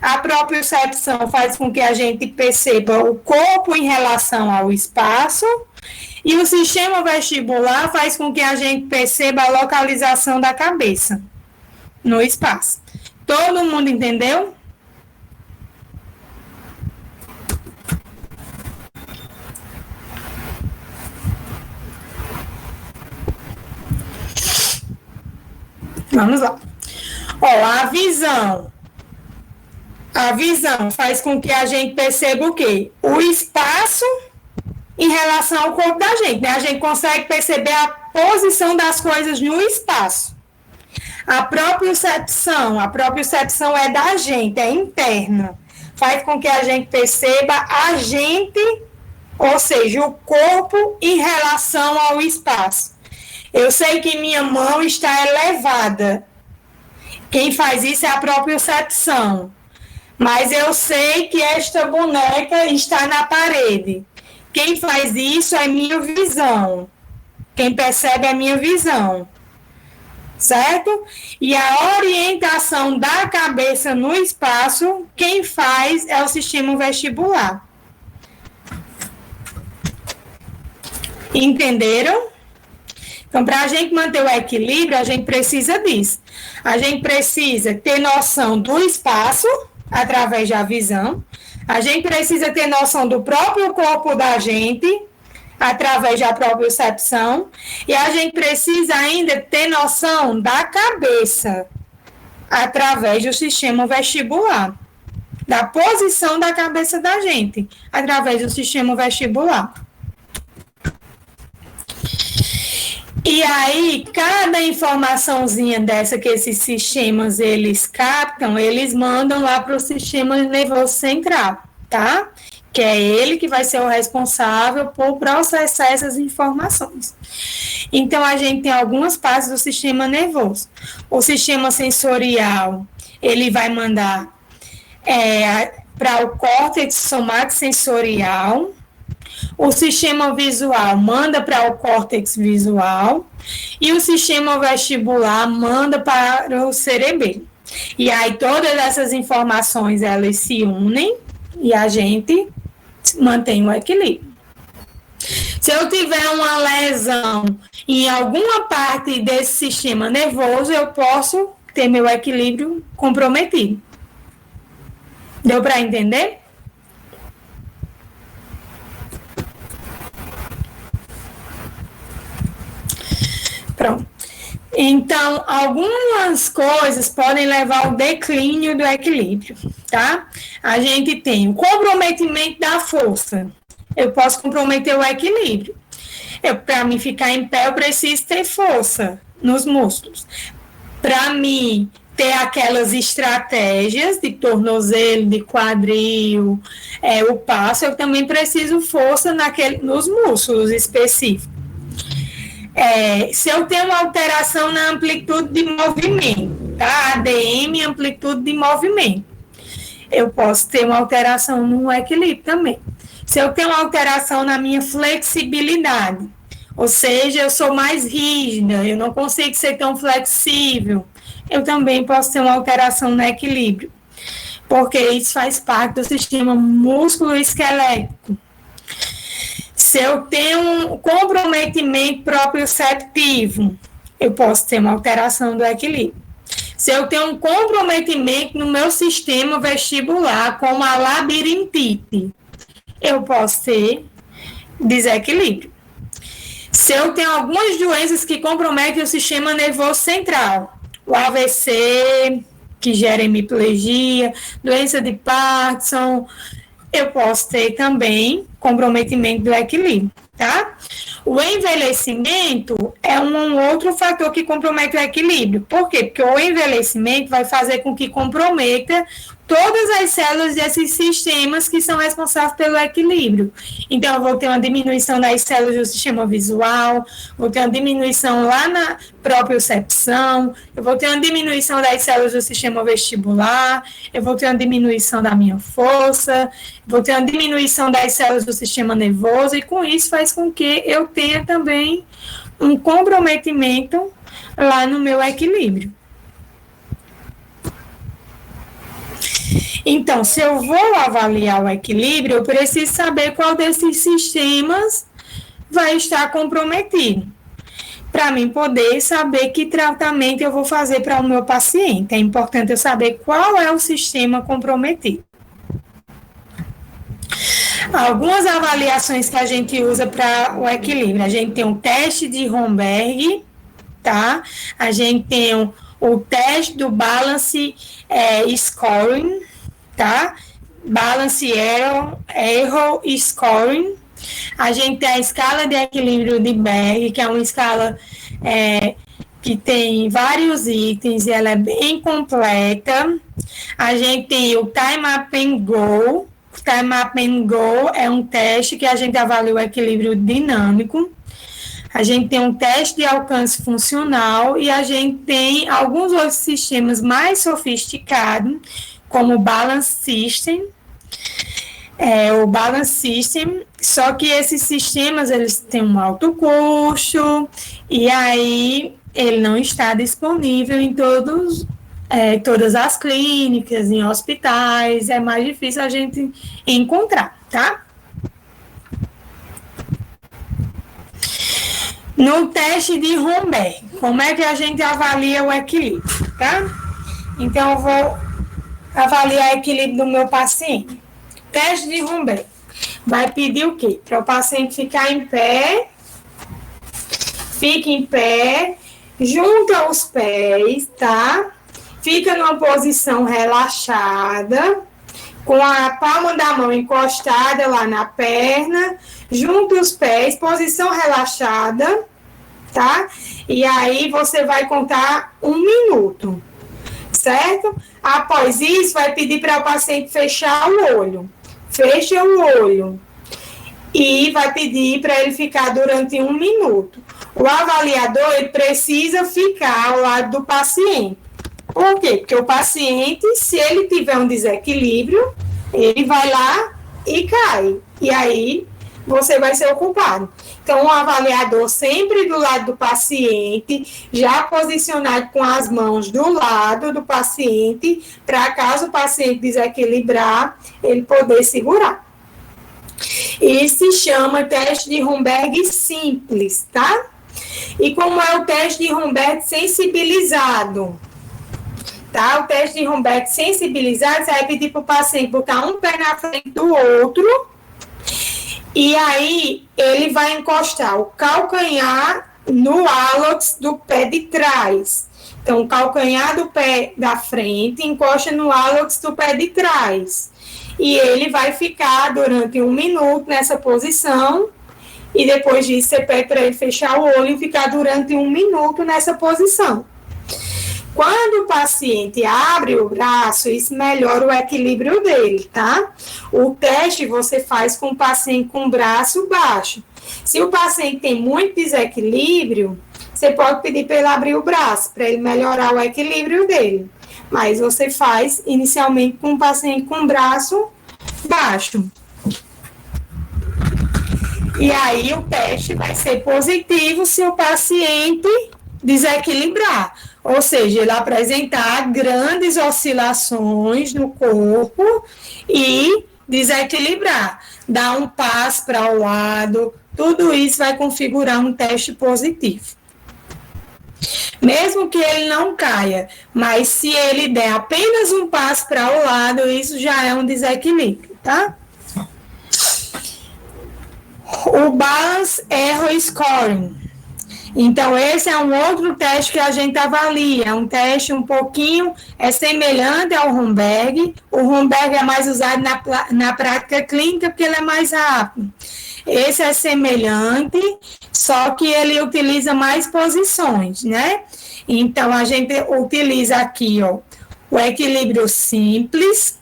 a propriocepção faz com que a gente perceba o corpo em relação ao espaço, e o sistema vestibular faz com que a gente perceba a localização da cabeça no espaço. Todo mundo entendeu? Vamos lá. Ó, a visão. A visão faz com que a gente perceba o quê? O espaço em relação ao corpo da gente, né? A gente consegue perceber a posição das coisas no espaço. A propriocepção é da gente, é interna. Faz com que a gente perceba a gente, ou seja, o corpo em relação ao espaço. Eu sei que minha mão está elevada. Quem faz isso é a propriocepção. Mas eu sei que esta boneca está na parede. Quem faz isso é minha visão. Quem percebe é minha visão. Certo? E a orientação da cabeça no espaço, quem faz é o sistema vestibular. Entenderam? Então, para a gente manter o equilíbrio, a gente precisa disso. A gente precisa ter noção do espaço, através da visão. A gente precisa ter noção do próprio corpo da gente, através da propriocepção. E a gente precisa ainda ter noção da cabeça, através do sistema vestibular. Da posição da cabeça da gente, através do sistema vestibular. E aí, cada informaçãozinha dessa que esses sistemas, eles captam, eles mandam lá para o sistema nervoso central, tá? Que é ele que vai ser o responsável por processar essas informações. Então, a gente tem algumas partes do sistema nervoso. O sistema sensorial, ele vai mandar para o córtex somatosensorial. O sistema visual manda para o córtex visual e o sistema vestibular manda para o cerebelo. E aí todas essas informações, elas se unem e a gente mantém o equilíbrio. Se eu tiver uma lesão em alguma parte desse sistema nervoso, eu posso ter meu equilíbrio comprometido. Deu para entender? Pronto. Então, algumas coisas podem levar ao declínio do equilíbrio, tá? A gente tem o comprometimento da força. Eu posso comprometer o equilíbrio. Para mim ficar em pé, eu preciso ter força nos músculos. Para mim ter aquelas estratégias de tornozelo, de quadril, o passo, eu também preciso força nos músculos específicos. Se eu tenho uma alteração na amplitude de movimento, tá? ADM, amplitude de movimento, eu posso ter uma alteração no equilíbrio também. Se eu tenho uma alteração na minha flexibilidade, ou seja, eu sou mais rígida, eu não consigo ser tão flexível, eu também posso ter uma alteração no equilíbrio, porque isso faz parte do sistema músculo-esquelético. Se eu tenho um comprometimento proprioceptivo, eu posso ter uma alteração do equilíbrio. Se eu tenho um comprometimento no meu sistema vestibular, como a labirintite, eu posso ter desequilíbrio. Se eu tenho algumas doenças que comprometem o sistema nervoso central, o AVC, que gera hemiplegia, doença de Parkinson, eu posso ter também comprometimento do equilíbrio, tá? O envelhecimento é um outro fator que compromete o equilíbrio. Por quê? Porque o envelhecimento vai fazer com que comprometa todas as células desses sistemas que são responsáveis pelo equilíbrio. Então, eu vou ter uma diminuição das células do sistema visual, vou ter uma diminuição lá na propriocepção, eu vou ter uma diminuição das células do sistema vestibular, eu vou ter uma diminuição da minha força, vou ter uma diminuição das células do sistema nervoso, e com isso faz com que eu tenha também um comprometimento lá no meu equilíbrio. Então, se eu vou avaliar o equilíbrio, eu preciso saber qual desses sistemas vai estar comprometido, para mim poder saber que tratamento eu vou fazer para o meu paciente. É importante eu saber qual é o sistema comprometido. Algumas avaliações que a gente usa para o equilíbrio. A gente tem um teste de Romberg, tá? A gente tem o teste do Balance Scoring, tá? Balance Error Scoring. A gente tem a escala de equilíbrio de Berg, que é uma escala que tem vários itens e ela é bem completa. A gente tem o Time Up and Go. O Time Up and Go é um teste que a gente avalia o equilíbrio dinâmico. A gente tem um teste de alcance funcional e a gente tem alguns outros sistemas mais sofisticados, como o Balance System. O Balance System, só que esses sistemas eles têm um alto custo e aí ele não está disponível em todas as clínicas, em hospitais, é mais difícil a gente encontrar, tá? No teste de Romberg, como é que a gente avalia o equilíbrio, tá? Então, eu vou avaliar o equilíbrio do meu paciente. Teste de Romberg. Vai pedir o quê? Para o paciente ficar em pé. Fica em pé. Junta os pés, tá? Fica numa posição relaxada. Com a palma da mão encostada lá na perna. Junta os pés. Posição relaxada, tá? E aí você vai contar 1 minuto. Certo? Após isso, vai pedir para o paciente fechar o olho. Fecha o olho. E vai pedir para ele ficar durante 1 minuto. O avaliador, ele precisa ficar ao lado do paciente. Por quê? Porque o paciente, se ele tiver um desequilíbrio, ele vai lá e cai. E aí, você vai ser o culpado. Então, o avaliador sempre do lado do paciente, já posicionado com as mãos do lado do paciente, para caso o paciente desequilibrar, ele poder segurar. Isso se chama teste de Romberg simples, tá? E como é o teste de Romberg sensibilizado? Tá? O teste de Romberg sensibilizado, você vai pedir para o paciente botar um pé na frente do outro, e aí ele vai encostar o calcanhar no hálux do pé de trás. Então, o calcanhar do pé da frente encosta no hálux do pé de trás. E ele vai ficar durante 1 minuto nessa posição. E depois disso, você pede para ele fechar o olho e ficar durante 1 minuto nessa posição. Quando o paciente abre o braço, isso melhora o equilíbrio dele, tá? O teste você faz com o paciente com o braço baixo. Se o paciente tem muito desequilíbrio, você pode pedir para ele abrir o braço, para ele melhorar o equilíbrio dele. Mas você faz inicialmente com o paciente com o braço baixo. E aí o teste vai ser positivo se o paciente desequilibrar. Ou seja, ele apresentar grandes oscilações no corpo e desequilibrar, dar um passo para o lado, tudo isso vai configurar um teste positivo. Mesmo que ele não caia, mas se ele der apenas um passo para o lado, isso já é um desequilíbrio, tá? O Balance Error Scoring. Então, esse é um outro teste que a gente avalia, é um teste um pouquinho semelhante ao Romberg. O Romberg é mais usado na prática clínica porque ele é mais rápido. Esse é semelhante, só que ele utiliza mais posições, né? Então, a gente utiliza aqui, ó, o equilíbrio simples,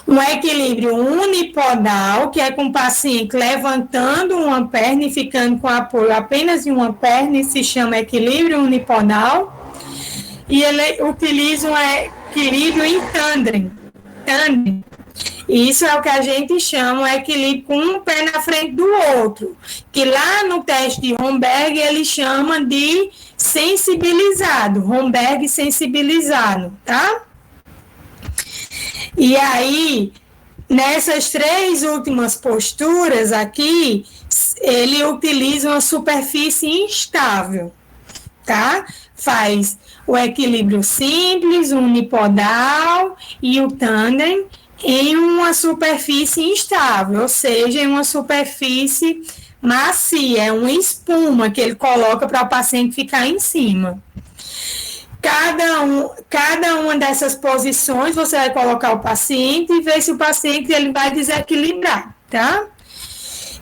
um equilíbrio unipodal, que é com o paciente levantando uma perna e ficando com apoio apenas em uma perna, e se chama equilíbrio unipodal. E ele utiliza um equilíbrio em tandem. Isso é o que a gente chama o equilíbrio com um pé na frente do outro, que lá no teste de Romberg ele chama de sensibilizado, Romberg sensibilizado, tá? E aí, nessas 3 últimas posturas aqui, ele utiliza uma superfície instável, tá? Faz o equilíbrio simples, unipodal e o tandem em uma superfície instável, ou seja, em uma superfície macia, é uma espuma que ele coloca para o paciente ficar em cima. Cada uma dessas posições, você vai colocar o paciente e ver se o paciente ele vai desequilibrar, tá?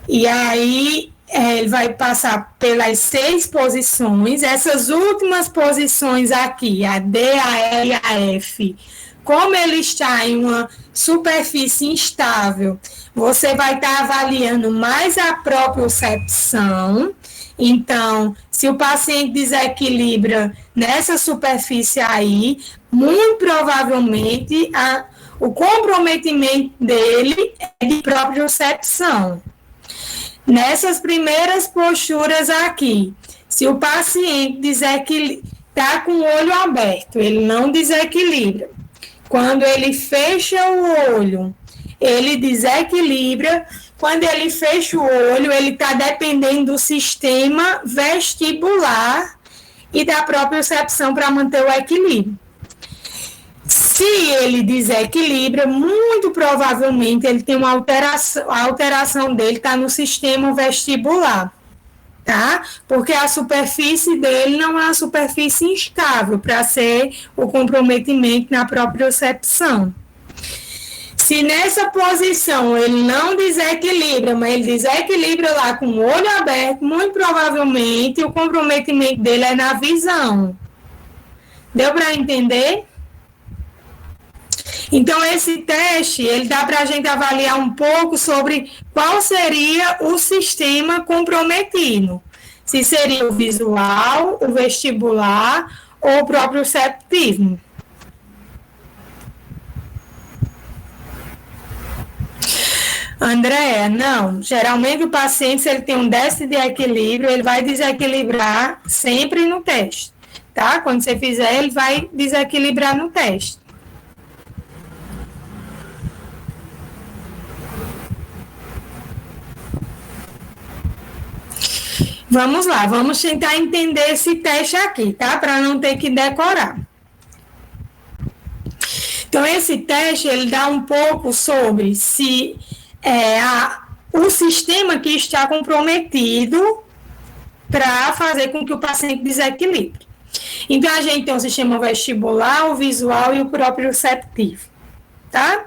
E aí ele vai passar pelas 6 posições. Essas últimas posições aqui, a D, a E e a F, como ele está em uma superfície instável, você vai estar avaliando mais a propriocepção. Então, se o paciente desequilibra nessa superfície aí, muito provavelmente o comprometimento dele é de propriocepção. Nessas primeiras posturas aqui, se o paciente está com o olho aberto, ele não desequilibra. Quando ele fecha o olho, ele desequilibra. Quando ele fecha o olho, ele está dependendo do sistema vestibular e da propriocepção para manter o equilíbrio. Se ele desequilibra, muito provavelmente ele tem uma alteração, a alteração dele está no sistema vestibular, tá? Porque a superfície dele não é uma superfície instável para ser o comprometimento na propriocepção. Se nessa posição ele não desequilibra, mas ele desequilibra lá com o olho aberto, muito provavelmente o comprometimento dele é na visão. Deu para entender? Então, esse teste, ele dá para a gente avaliar um pouco sobre qual seria o sistema comprometido. Se seria o visual, o vestibular ou o proprioceptivo. Andréa, não. Geralmente o paciente, se ele tem um déficit de equilíbrio, ele vai desequilibrar sempre no teste, tá? Quando você fizer, ele vai desequilibrar no teste. Vamos lá, vamos tentar entender esse teste aqui, tá? Para não ter que decorar. Então, esse teste, ele dá um pouco sobre se o sistema que está comprometido para fazer com que o paciente desequilibre. Então, a gente tem o sistema vestibular, o visual e o proprioceptivo, tá?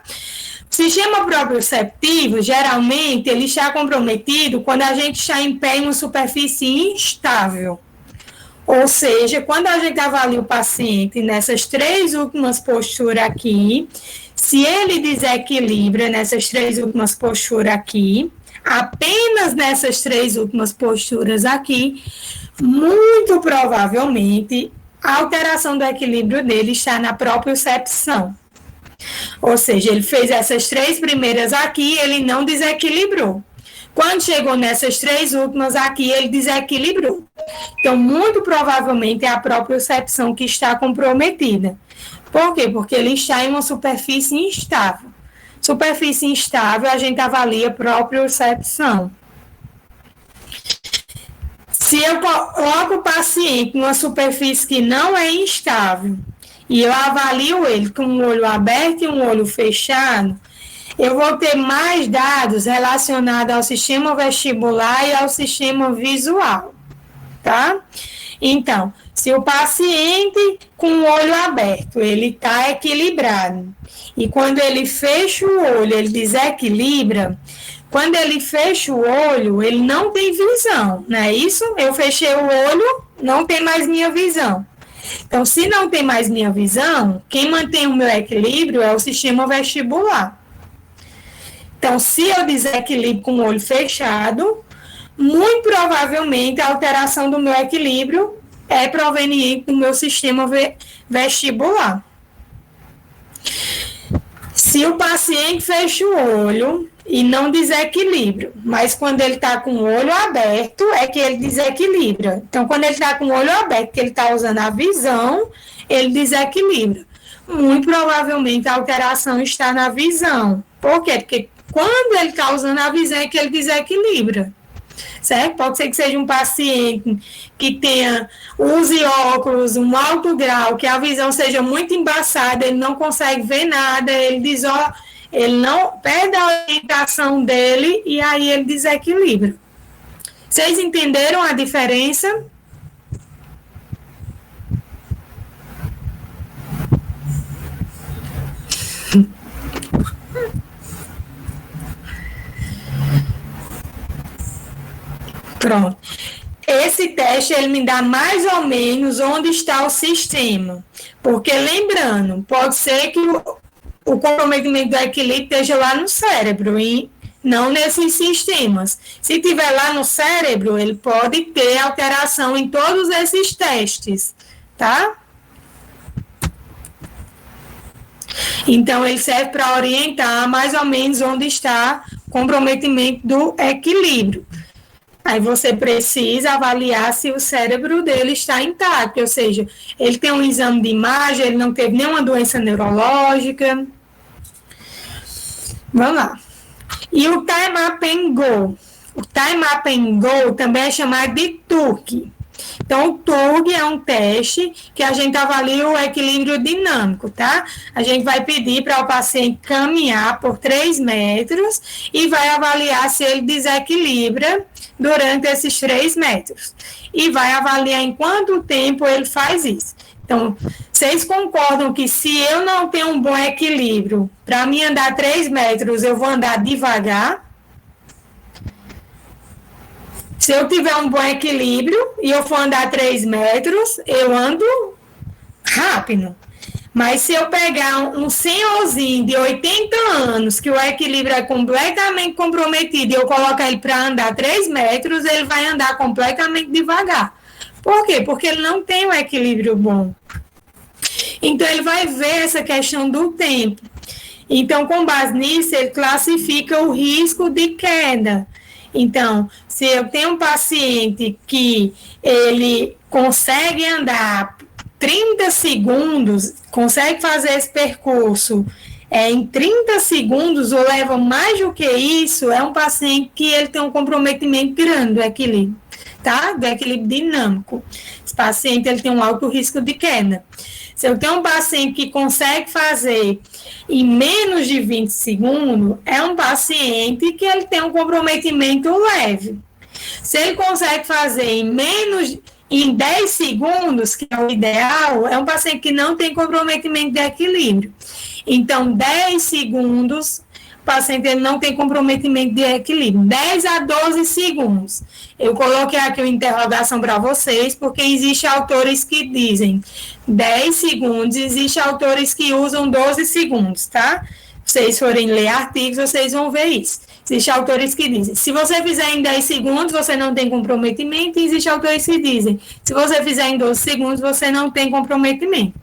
O sistema proprioceptivo, geralmente, ele está comprometido quando a gente está em pé em uma superfície instável. Ou seja, quando a gente avalia o paciente nessas 3 últimas posturas aqui, se ele desequilibra nessas 3 últimas posturas aqui, apenas nessas 3 últimas posturas aqui, muito provavelmente a alteração do equilíbrio dele está na propriocepção. Ou seja, ele fez essas 3 primeiras aqui, ele não desequilibrou. Quando chegou nessas 3 últimas aqui, ele desequilibrou. Então, muito provavelmente é a propriocepção que está comprometida. Por quê? Porque ele está em uma superfície instável. Superfície instável, a gente avalia propriocepção. Se eu coloco o paciente numa superfície que não é instável, e eu avalio ele com um olho aberto e um olho fechado, eu vou ter mais dados relacionados ao sistema vestibular e ao sistema visual, tá? Então, se o paciente com o olho aberto, ele está equilibrado, e quando ele fecha o olho, ele desequilibra, quando ele fecha o olho, ele não tem visão, não é isso? Eu fechei o olho, não tem mais minha visão. Então, se não tem mais minha visão, quem mantém o meu equilíbrio é o sistema vestibular. Então, se eu desequilibro com o olho fechado, muito provavelmente a alteração do meu equilíbrio é proveniente do meu sistema vestibular. Se o paciente fecha o olho e não desequilibra, mas quando ele está com o olho aberto, é que ele desequilibra. Então, quando ele está com o olho aberto, que ele está usando a visão, ele desequilibra. Muito provavelmente a alteração está na visão. Por quê? Porque quando ele está usando a visão é que ele desequilibra. Certo? Pode ser que seja um paciente que use óculos, um alto grau, que a visão seja muito embaçada, ele não consegue ver nada, ele não perde a orientação dele e aí ele desequilibra. Vocês entenderam a diferença? Pronto. Esse teste, ele me dá mais ou menos onde está o sistema. Porque, lembrando, pode ser que o comprometimento do equilíbrio esteja lá no cérebro e não nesses sistemas. Se tiver lá no cérebro, ele pode ter alteração em todos esses testes, tá? Então, ele serve para orientar mais ou menos onde está o comprometimento do equilíbrio. Aí você precisa avaliar se o cérebro dele está intacto, ou seja, ele tem um exame de imagem, ele não teve nenhuma doença neurológica. Vamos lá. E o Time Up and Go. O Time Up and Go também é chamado de TUG. Então, o TUG é um teste que a gente avalia o equilíbrio dinâmico, tá? A gente vai pedir para o paciente caminhar por 3 metros e vai avaliar se ele desequilibra durante esses 3 metros. E vai avaliar em quanto tempo ele faz isso. Então, vocês concordam que se eu não tenho um bom equilíbrio, para mim andar 3 metros, eu vou andar devagar? Se eu tiver um bom equilíbrio e eu for andar 3 metros, eu ando rápido. Mas se eu pegar um senhorzinho de 80 anos, que o equilíbrio é completamente comprometido, e eu colocar ele para andar 3 metros, ele vai andar completamente devagar. Por quê? Porque ele não tem um equilíbrio bom. Então, ele vai ver essa questão do tempo. Então, com base nisso, ele classifica o risco de queda. Então, se eu tenho um paciente que ele consegue andar 30 segundos, consegue fazer esse percurso em 30 segundos ou leva mais do que isso, é um paciente que ele tem um comprometimento grande do equilíbrio, tá? Do equilíbrio dinâmico. Esse paciente ele tem um alto risco de queda. Se eu tenho um paciente que consegue fazer em menos de 20 segundos, é um paciente que ele tem um comprometimento leve. Se ele consegue fazer em 10 segundos, que é o ideal, é um paciente que não tem comprometimento de equilíbrio. Então, 10 segundos, o paciente ele não tem comprometimento de equilíbrio. 10 a 12 segundos. Eu coloquei aqui uma interrogação para vocês, porque existem autores que dizem 10 segundos, existem autores que usam 12 segundos, tá? Se vocês forem ler artigos, vocês vão ver isso. Existem autores que dizem, se você fizer em 10 segundos, você não tem comprometimento, e existem autores que dizem, se você fizer em 12 segundos, você não tem comprometimento.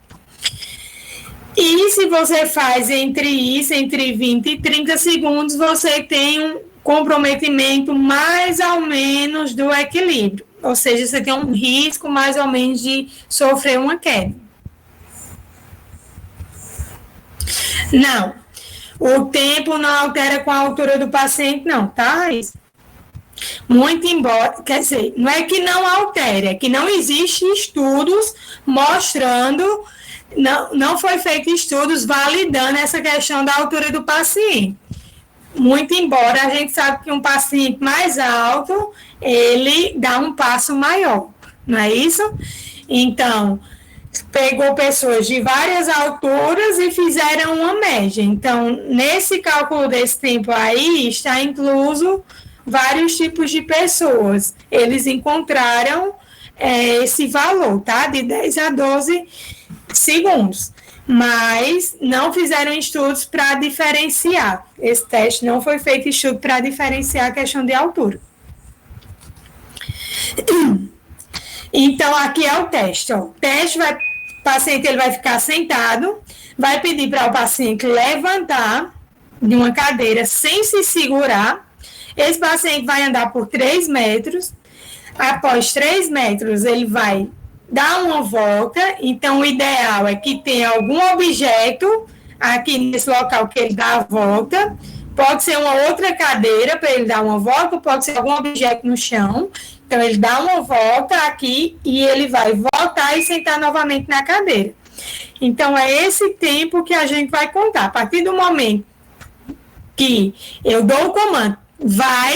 E se você faz entre 20 e 30 segundos, você tem um comprometimento mais ou menos do equilíbrio. Ou seja, você tem um risco mais ou menos de sofrer uma queda. Não. O tempo não altera com a altura do paciente, não, tá? Muito embora, quer dizer, não é que não altere, é que não existe estudos mostrando, não foi feito estudos validando essa questão da altura do paciente. Muito embora a gente sabe que um paciente mais alto, ele dá um passo maior, não é isso? Então, pegou pessoas de várias alturas e fizeram uma média. Então, nesse cálculo desse tempo aí, está incluso vários tipos de pessoas. Eles encontraram esse valor, tá? De 10 a 12 segundos. Mas não fizeram estudos para diferenciar. Esse teste não foi feito estudo para diferenciar a questão de altura. Então, aqui é o teste. Ó. O teste o paciente ele vai ficar sentado, vai pedir para o paciente levantar de uma cadeira sem se segurar. Esse paciente vai andar por 3 metros. Após 3 metros, ele vai dar uma volta. Então, o ideal é que tenha algum objeto aqui nesse local que ele dá a volta. Pode ser uma outra cadeira para ele dar uma volta, pode ser algum objeto no chão. Então, ele dá uma volta aqui e ele vai voltar e sentar novamente na cadeira. Então, é esse tempo que a gente vai contar. A partir do momento que eu dou o comando, vai,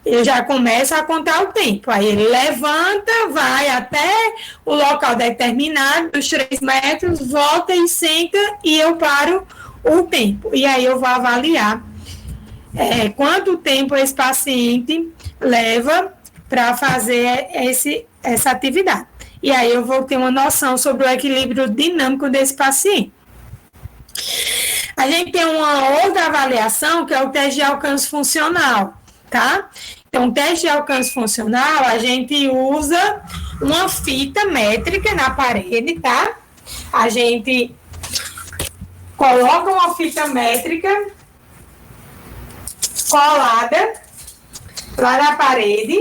eu já começo a contar o tempo. Aí ele levanta, vai até o local determinado, dos 3 metros, volta e senta e eu paro o tempo. E aí eu vou avaliar quanto tempo esse paciente leva para fazer essa atividade. E aí eu vou ter uma noção sobre o equilíbrio dinâmico desse paciente. A gente tem uma outra avaliação, que é o teste de alcance funcional, tá? Então, o teste de alcance funcional, a gente usa uma fita métrica na parede, tá? A gente coloca uma fita métrica colada lá na parede.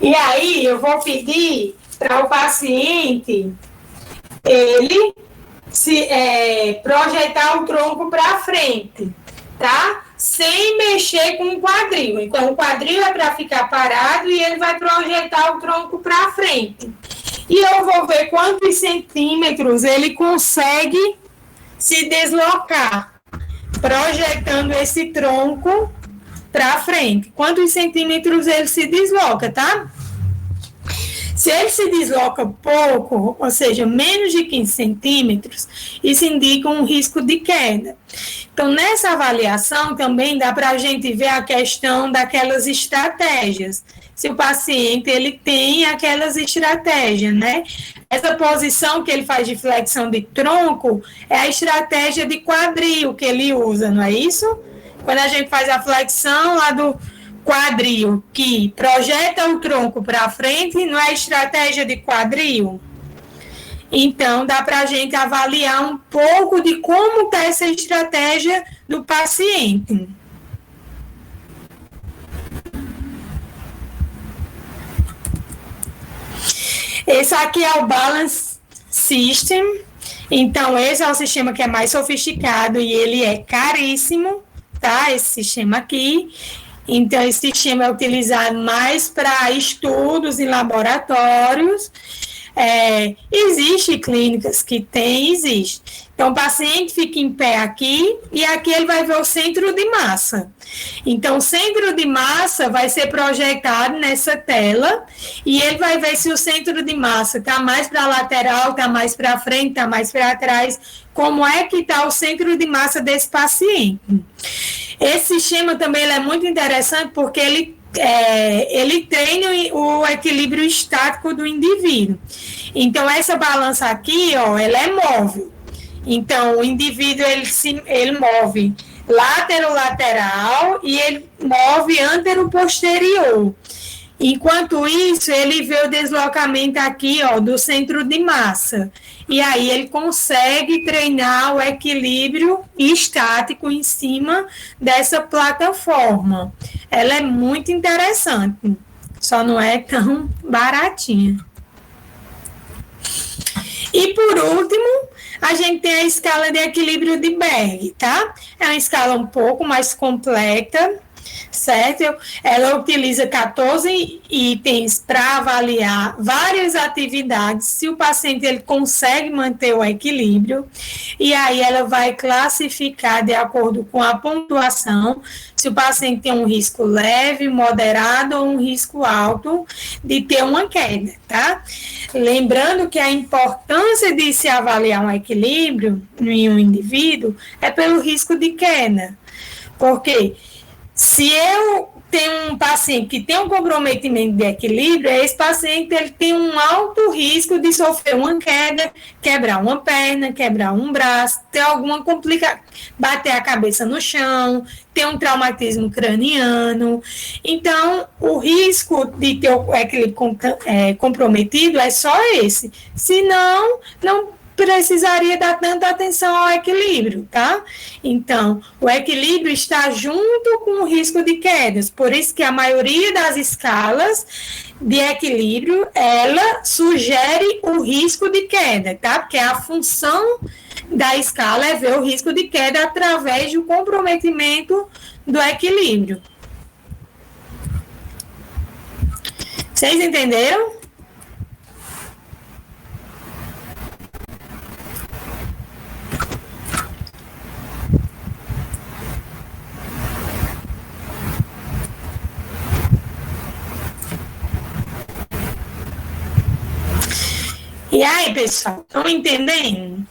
E aí, eu vou pedir para o paciente ele projetar o tronco para frente, tá? Sem mexer com o quadril. Então, o quadril é para ficar parado e ele vai projetar o tronco para frente. E eu vou ver quantos centímetros ele consegue se deslocar, projetando esse tronco para frente. Quantos centímetros ele se desloca, tá? Se ele se desloca pouco, ou seja, menos de 15 centímetros, isso indica um risco de queda. Então, nessa avaliação também dá para a gente ver a questão daquelas estratégias. Se o paciente ele tem aquelas estratégias, né? Essa posição que ele faz de flexão de tronco é a estratégia de quadril que ele usa, não é isso? Quando a gente faz a flexão lá do quadril, que projeta o tronco para frente, não é estratégia de quadril? Então, dá para a gente avaliar um pouco de como está essa estratégia do paciente. Esse aqui é o Balance System. Então, esse é um sistema que é mais sofisticado e ele é caríssimo, tá? Esse sistema aqui. Então, esse sistema é utilizado mais para estudos em laboratórios. Existe clínicas que tem, existe. Então, o paciente fica em pé aqui e aqui ele vai ver o centro de massa. Então, o centro de massa vai ser projetado nessa tela e ele vai ver se o centro de massa está mais para a lateral, está mais para frente, está mais para trás, como é que está o centro de massa desse paciente. Esse sistema também ele é muito interessante porque ele treina o equilíbrio estático do indivíduo. Então, essa balança aqui, ó, ela é móvel. Então, o indivíduo, ele move látero-lateral e ele move antero-posterior. Enquanto isso, ele vê o deslocamento aqui, ó, do centro de massa. E aí ele consegue treinar o equilíbrio estático em cima dessa plataforma. Ela é muito interessante, só não é tão baratinha. E por último, a gente tem a escala de equilíbrio de Berg, tá? É uma escala um pouco mais completa, certo? Ela utiliza 14 itens para avaliar várias atividades, se o paciente ele consegue manter o equilíbrio, e aí ela vai classificar de acordo com a pontuação, se o paciente tem um risco leve, moderado ou um risco alto de ter uma queda, tá? Lembrando que a importância de se avaliar um equilíbrio em um indivíduo é pelo risco de queda, porque se eu tenho um paciente que tem um comprometimento de equilíbrio, esse paciente ele tem um alto risco de sofrer uma queda, quebrar uma perna, quebrar um braço, ter alguma complicação, bater a cabeça no chão, ter um traumatismo craniano. Então, o risco de ter o equilíbrio comprometido é só esse. Senão, não precisaria dar tanta atenção ao equilíbrio, tá? Então, o equilíbrio está junto com o risco de quedas, por isso que a maioria das escalas de equilíbrio, ela sugere o risco de queda, tá? Porque a função da escala é ver o risco de queda através do comprometimento do equilíbrio. Vocês entenderam? E aí, pessoal, estão entendendo?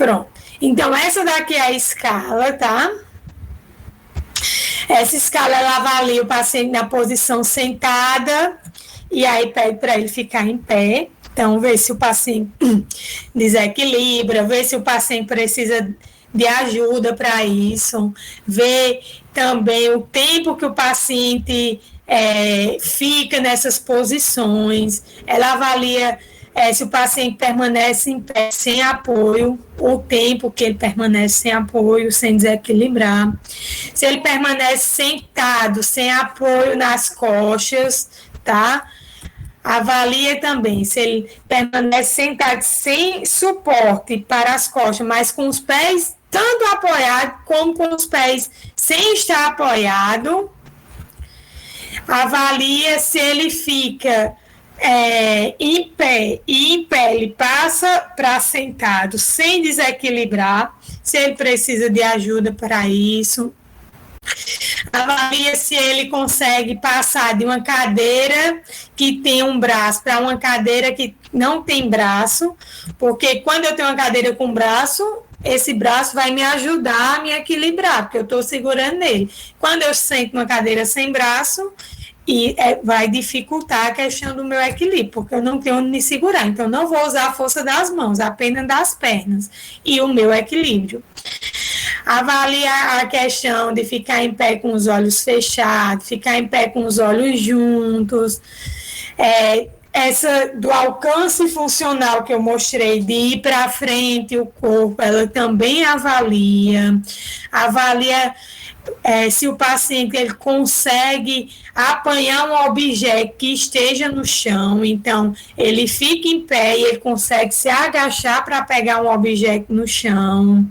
Pronto. Então, essa daqui é a escala, tá? Essa escala, ela avalia o paciente na posição sentada e aí pede para ele ficar em pé. Então, vê se o paciente desequilibra, vê se o paciente precisa de ajuda para isso, vê também o tempo que o paciente fica nessas posições, ela avalia se o paciente permanece em pé sem apoio, o tempo que ele permanece sem apoio, sem desequilibrar, se ele permanece sentado, sem apoio nas coxas, tá? Avalia também se ele permanece sentado sem suporte para as costas, mas com os pés tanto apoiados como com os pés sem estar apoiado. Avalia se ele fica em pé e em pé ele passa para sentado sem desequilibrar, se ele precisa de ajuda para isso. Avalia se ele consegue passar de uma cadeira que tem um braço para uma cadeira que não tem braço, porque quando eu tenho uma cadeira com braço, esse braço vai me ajudar a me equilibrar, porque eu estou segurando nele. Quando eu sento numa cadeira sem braço, vai dificultar a questão do meu equilíbrio, porque eu não tenho onde me segurar. Então, não vou usar a força das mãos, apenas das pernas e o meu equilíbrio. Avalia a questão de ficar em pé com os olhos fechados, ficar em pé com os olhos juntos. Essa do alcance funcional que eu mostrei, de ir para frente o corpo, ela também avalia se o paciente ele consegue apanhar um objeto que esteja no chão, então ele fica em pé e ele consegue se agachar para pegar um objeto no chão.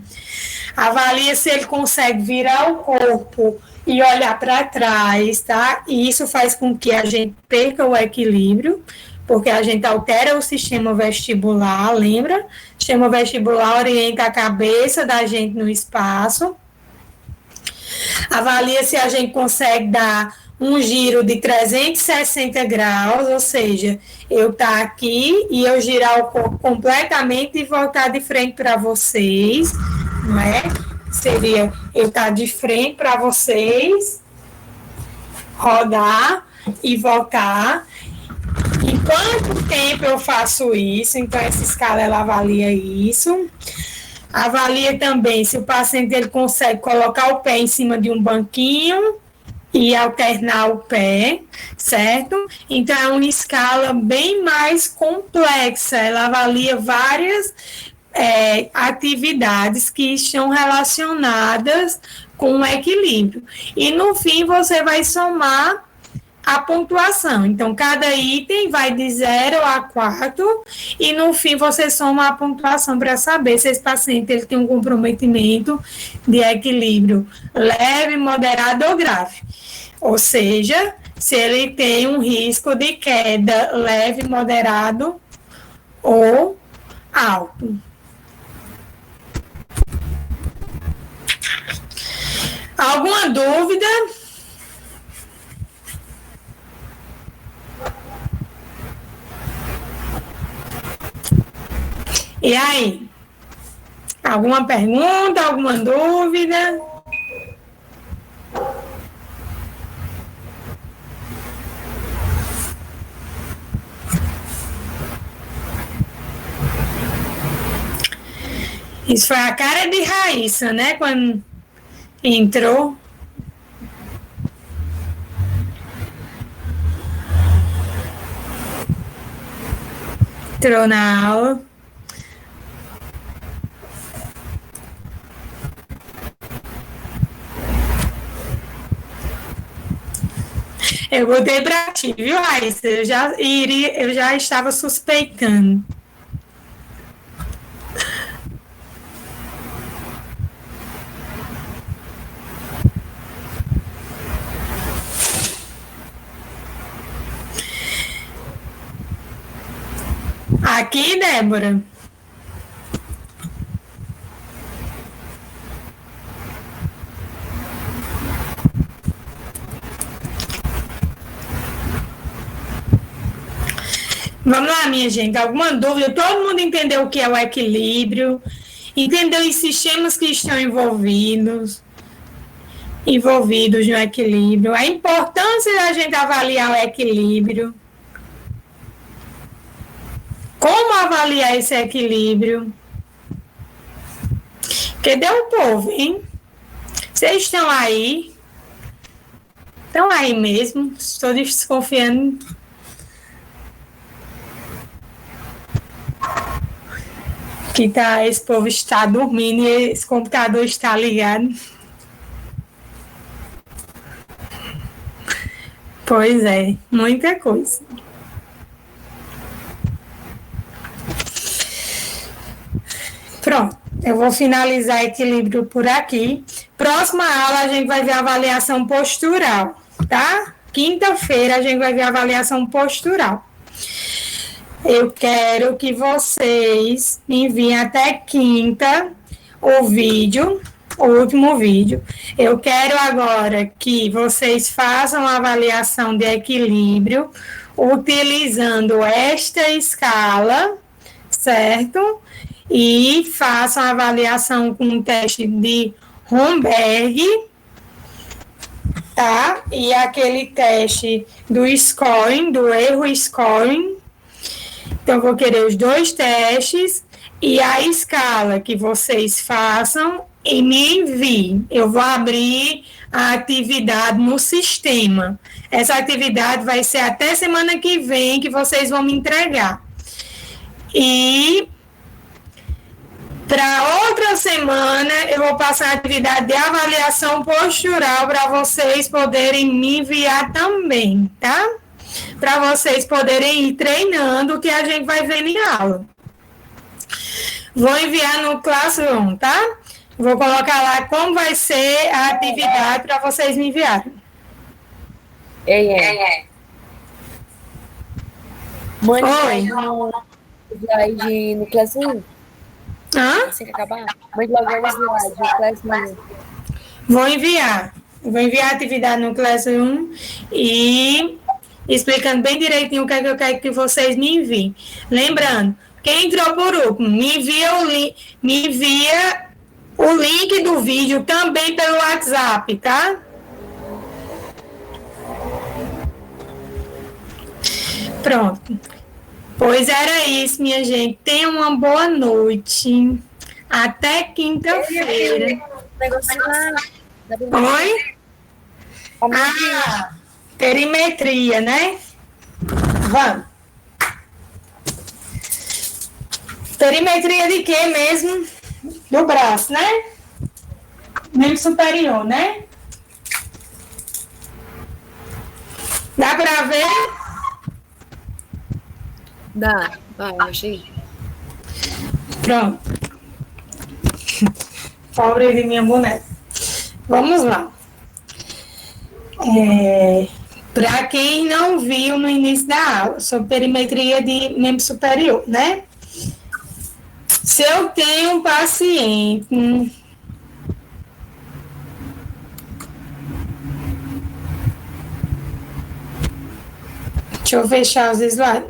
Avalia se ele consegue virar o corpo e olhar para trás, tá? E isso faz com que a gente perca o equilíbrio, porque a gente altera o sistema vestibular, lembra? O sistema vestibular orienta a cabeça da gente no espaço. Avalia se a gente consegue dar um giro de 360 graus, ou seja, eu estar aqui e eu girar o corpo completamente e voltar de frente para vocês, né? Seria eu estar de frente para vocês, rodar e voltar. Em quanto tempo eu faço isso? Então, essa escala, ela avalia isso. Avalia também se o paciente ele consegue colocar o pé em cima de um banquinho e alternar o pé, certo? Então, é uma escala bem mais complexa. Ela avalia várias atividades que estão relacionadas com o equilíbrio. E, no fim, você vai somar a pontuação. Então, cada item vai de 0 a 4 e, no fim, você soma a pontuação para saber se esse paciente ele tem um comprometimento de equilíbrio leve, moderado ou grave. Ou seja, se ele tem um risco de queda leve, moderado ou alto. Alguma dúvida? E aí? Alguma pergunta, alguma dúvida? Isso foi a cara de Raíssa, né? Quando entrou. Entrou na aula. Eu botei para ti, viu, Raíssa? Eu já estava suspeitando. Aqui, Débora. Vamos lá, minha gente. Alguma dúvida? Todo mundo entendeu o que é o equilíbrio? entender os sistemas que estão envolvidos no equilíbrio, a importância da gente avaliar o equilíbrio, como avaliar esse equilíbrio. Cadê o povo, hein? Vocês estão aí? Estão aí mesmo? Estou desconfiando. Que tá, esse povo está dormindo e esse computador está ligado. Pois é, muita coisa. Pronto, eu vou finalizar equilíbrio por aqui. Próxima aula a gente vai ver a avaliação postural, tá? Quinta-feira a gente vai ver a avaliação postural. Eu quero que vocês me enviem até quinta o vídeo, o último vídeo. Eu quero agora que vocês façam a avaliação de equilíbrio utilizando esta escala, certo? E façam a avaliação com o teste de Romberg, tá? E aquele teste do scoring, do erro scoring. Então, eu vou querer os 2 testes e a escala que vocês façam e me enviem. Eu vou abrir a atividade no sistema. Essa atividade vai ser até semana que vem que vocês vão me entregar. E para outra semana, eu vou passar a atividade de avaliação postural para vocês poderem me enviar também, tá? Para vocês poderem ir treinando o que a gente vai ver em aula. Vou enviar no Classroom, tá? Vou colocar lá como vai ser a atividade para vocês me enviarem. Mãe, Oi. slide no Classroom. Hã? Assim que acabar. Mande logo o slide no Classroom. Vou enviar. Vou enviar a atividade no Classroom e explicando bem direitinho o que é que eu quero que vocês me enviem. Lembrando, quem entrou por último, me envia o link do vídeo também pelo WhatsApp, tá? Pronto. Pois era isso, minha gente. Tenham uma boa noite. Até quinta-feira. Oi? Ah, perimetria, né? Vamos. Perimetria de quê mesmo? Do braço, né? Membro superior, né? Dá pra ver? Dá, vai, achei. Pronto. Pobre de minha boneca. Vamos lá. Para quem não viu no início da aula, sobre perimetria de membro superior, né? Se eu tenho um paciente deixa eu fechar os slides.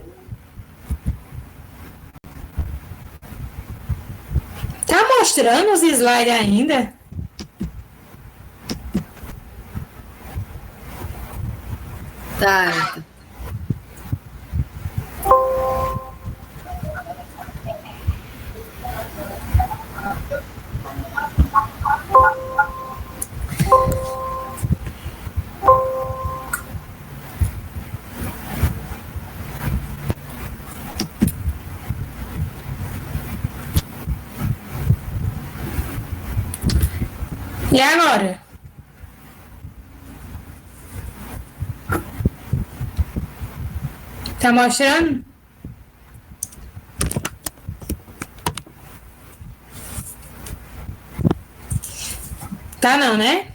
Tá mostrando os slides ainda? Tá. E agora? Tá mostrando? Tá não, né?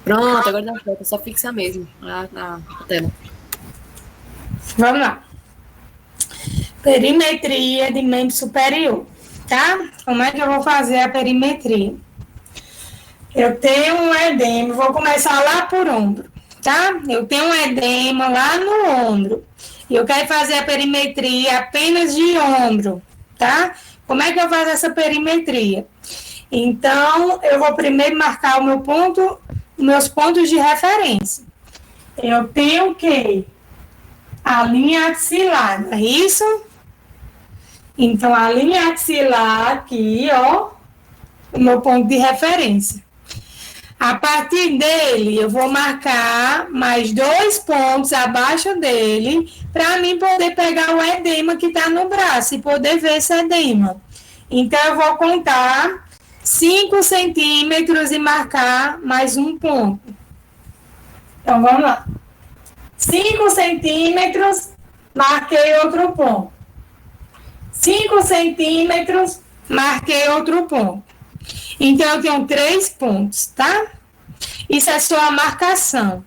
Pronto, agora dá certo. É só fixar mesmo na tela. Vamos lá. Perimetria de membro superior, tá? Como é que eu vou fazer a perimetria? Eu tenho um edema, vou começar lá por ombro, tá? Eu tenho um edema lá no ombro. E eu quero fazer a perimetria apenas de ombro, tá? Como é que eu faço essa perimetria? Então, eu vou primeiro marcar meus pontos de referência. Eu tenho o quê? A linha axilar, não é isso? Então, a linha axilar aqui, ó, o meu ponto de referência. A partir dele, eu vou marcar mais 2 pontos abaixo dele, para mim poder pegar o edema que está no braço e poder ver esse edema. Então, eu vou contar 5 centímetros e marcar mais um ponto. Então, vamos lá. 5 centímetros, marquei outro ponto. 5 centímetros, marquei outro ponto. Então, eu tenho 3 pontos, tá? Isso é só a marcação.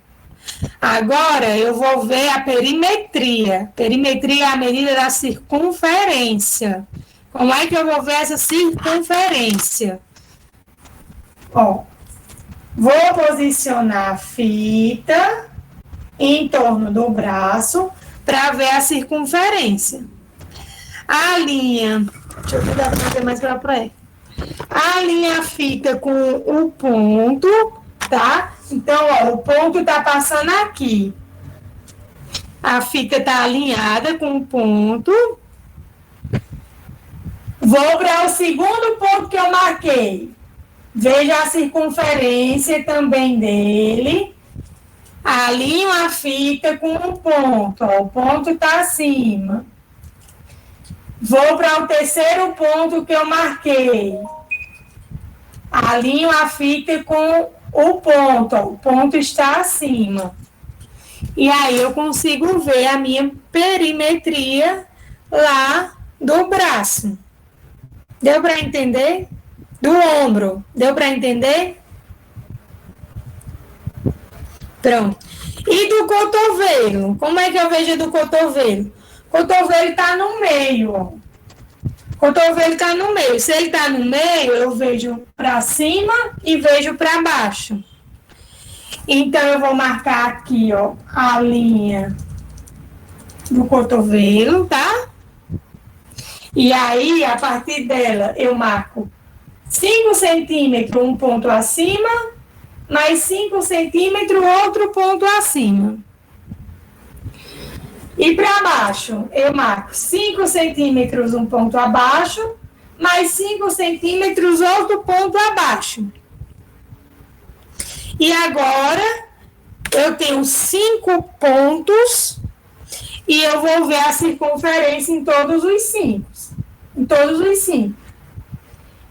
Agora, eu vou ver a perimetria. Perimetria é a medida da circunferência. Como é que eu vou ver essa circunferência? Ó, vou posicionar a fita em torno do braço para ver a circunferência. A linha... Deixa eu tentar fazer mais para frente. A linha fica com o ponto, tá? Então, ó, o ponto tá passando aqui. A fita tá alinhada com o ponto. Vou para o segundo ponto que eu marquei. Veja a circunferência também dele. Alinho a fita com o ponto, ó, o ponto tá acima. Vou para o terceiro ponto que eu marquei. Alinho a fita com o ponto, ó, o ponto está acima. E aí eu consigo ver a minha perimetria lá do braço. Deu para entender? Do ombro. Deu para entender? Pronto. E do cotovelo? Como é que eu vejo do cotovelo? O cotovelo está no meio, ó. O cotovelo está no meio. Se ele está no meio, eu vejo para cima e vejo para baixo. Então, eu vou marcar aqui, ó, a linha do cotovelo, tá? E aí, a partir dela, eu marco 5 centímetros, um ponto acima, mais 5 centímetros, outro ponto acima. E para baixo, eu marco 5 centímetros, um ponto abaixo, mais 5 centímetros, outro ponto abaixo. E agora, eu tenho 5 pontos e eu vou ver a circunferência em todos os 5. Em todos os 5.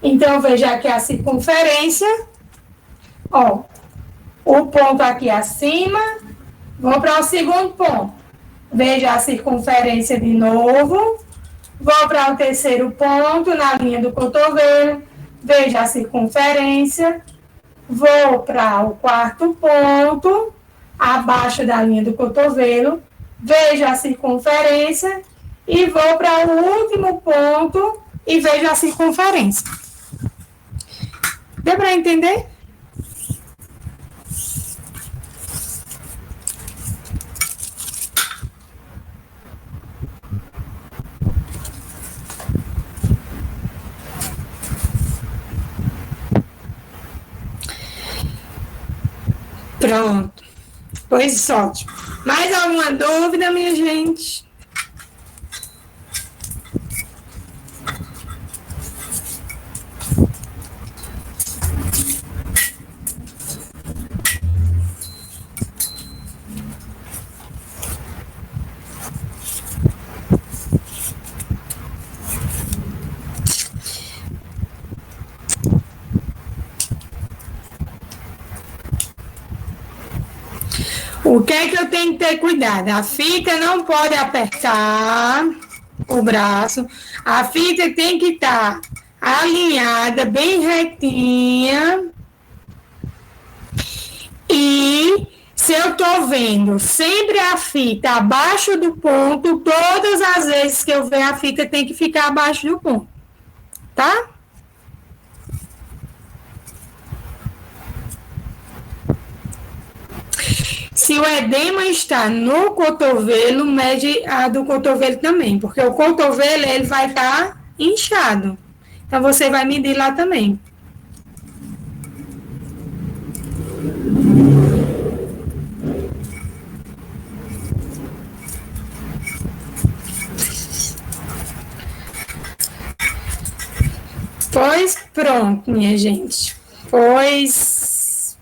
Então, veja aqui a circunferência. Ó, o ponto aqui acima. Vou para o segundo ponto. Veja a circunferência de novo. Vou para o terceiro ponto, na linha do cotovelo. Veja a circunferência. Vou para o quarto ponto, abaixo da linha do cotovelo. Veja a circunferência. E vou para o último ponto e vejo a circunferência. Deu para entender? Pronto. Pois ótimo. Mais alguma dúvida, minha gente? O que é que eu tenho que ter cuidado? A fita não pode apertar o braço. A fita tem que estar alinhada, bem retinha. E se eu estou vendo sempre a fita abaixo do ponto, todas as vezes que eu ver a fita tem que ficar abaixo do ponto. Tá? Se o edema está no cotovelo, mede a do cotovelo também, porque o cotovelo ele vai estar inchado. Então, você vai medir lá também. Pois pronto, minha gente. Pois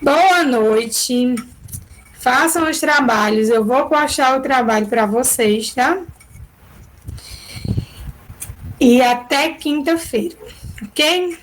boa noite. Façam os trabalhos. Eu vou postar o trabalho para vocês, tá? E até quinta-feira, ok?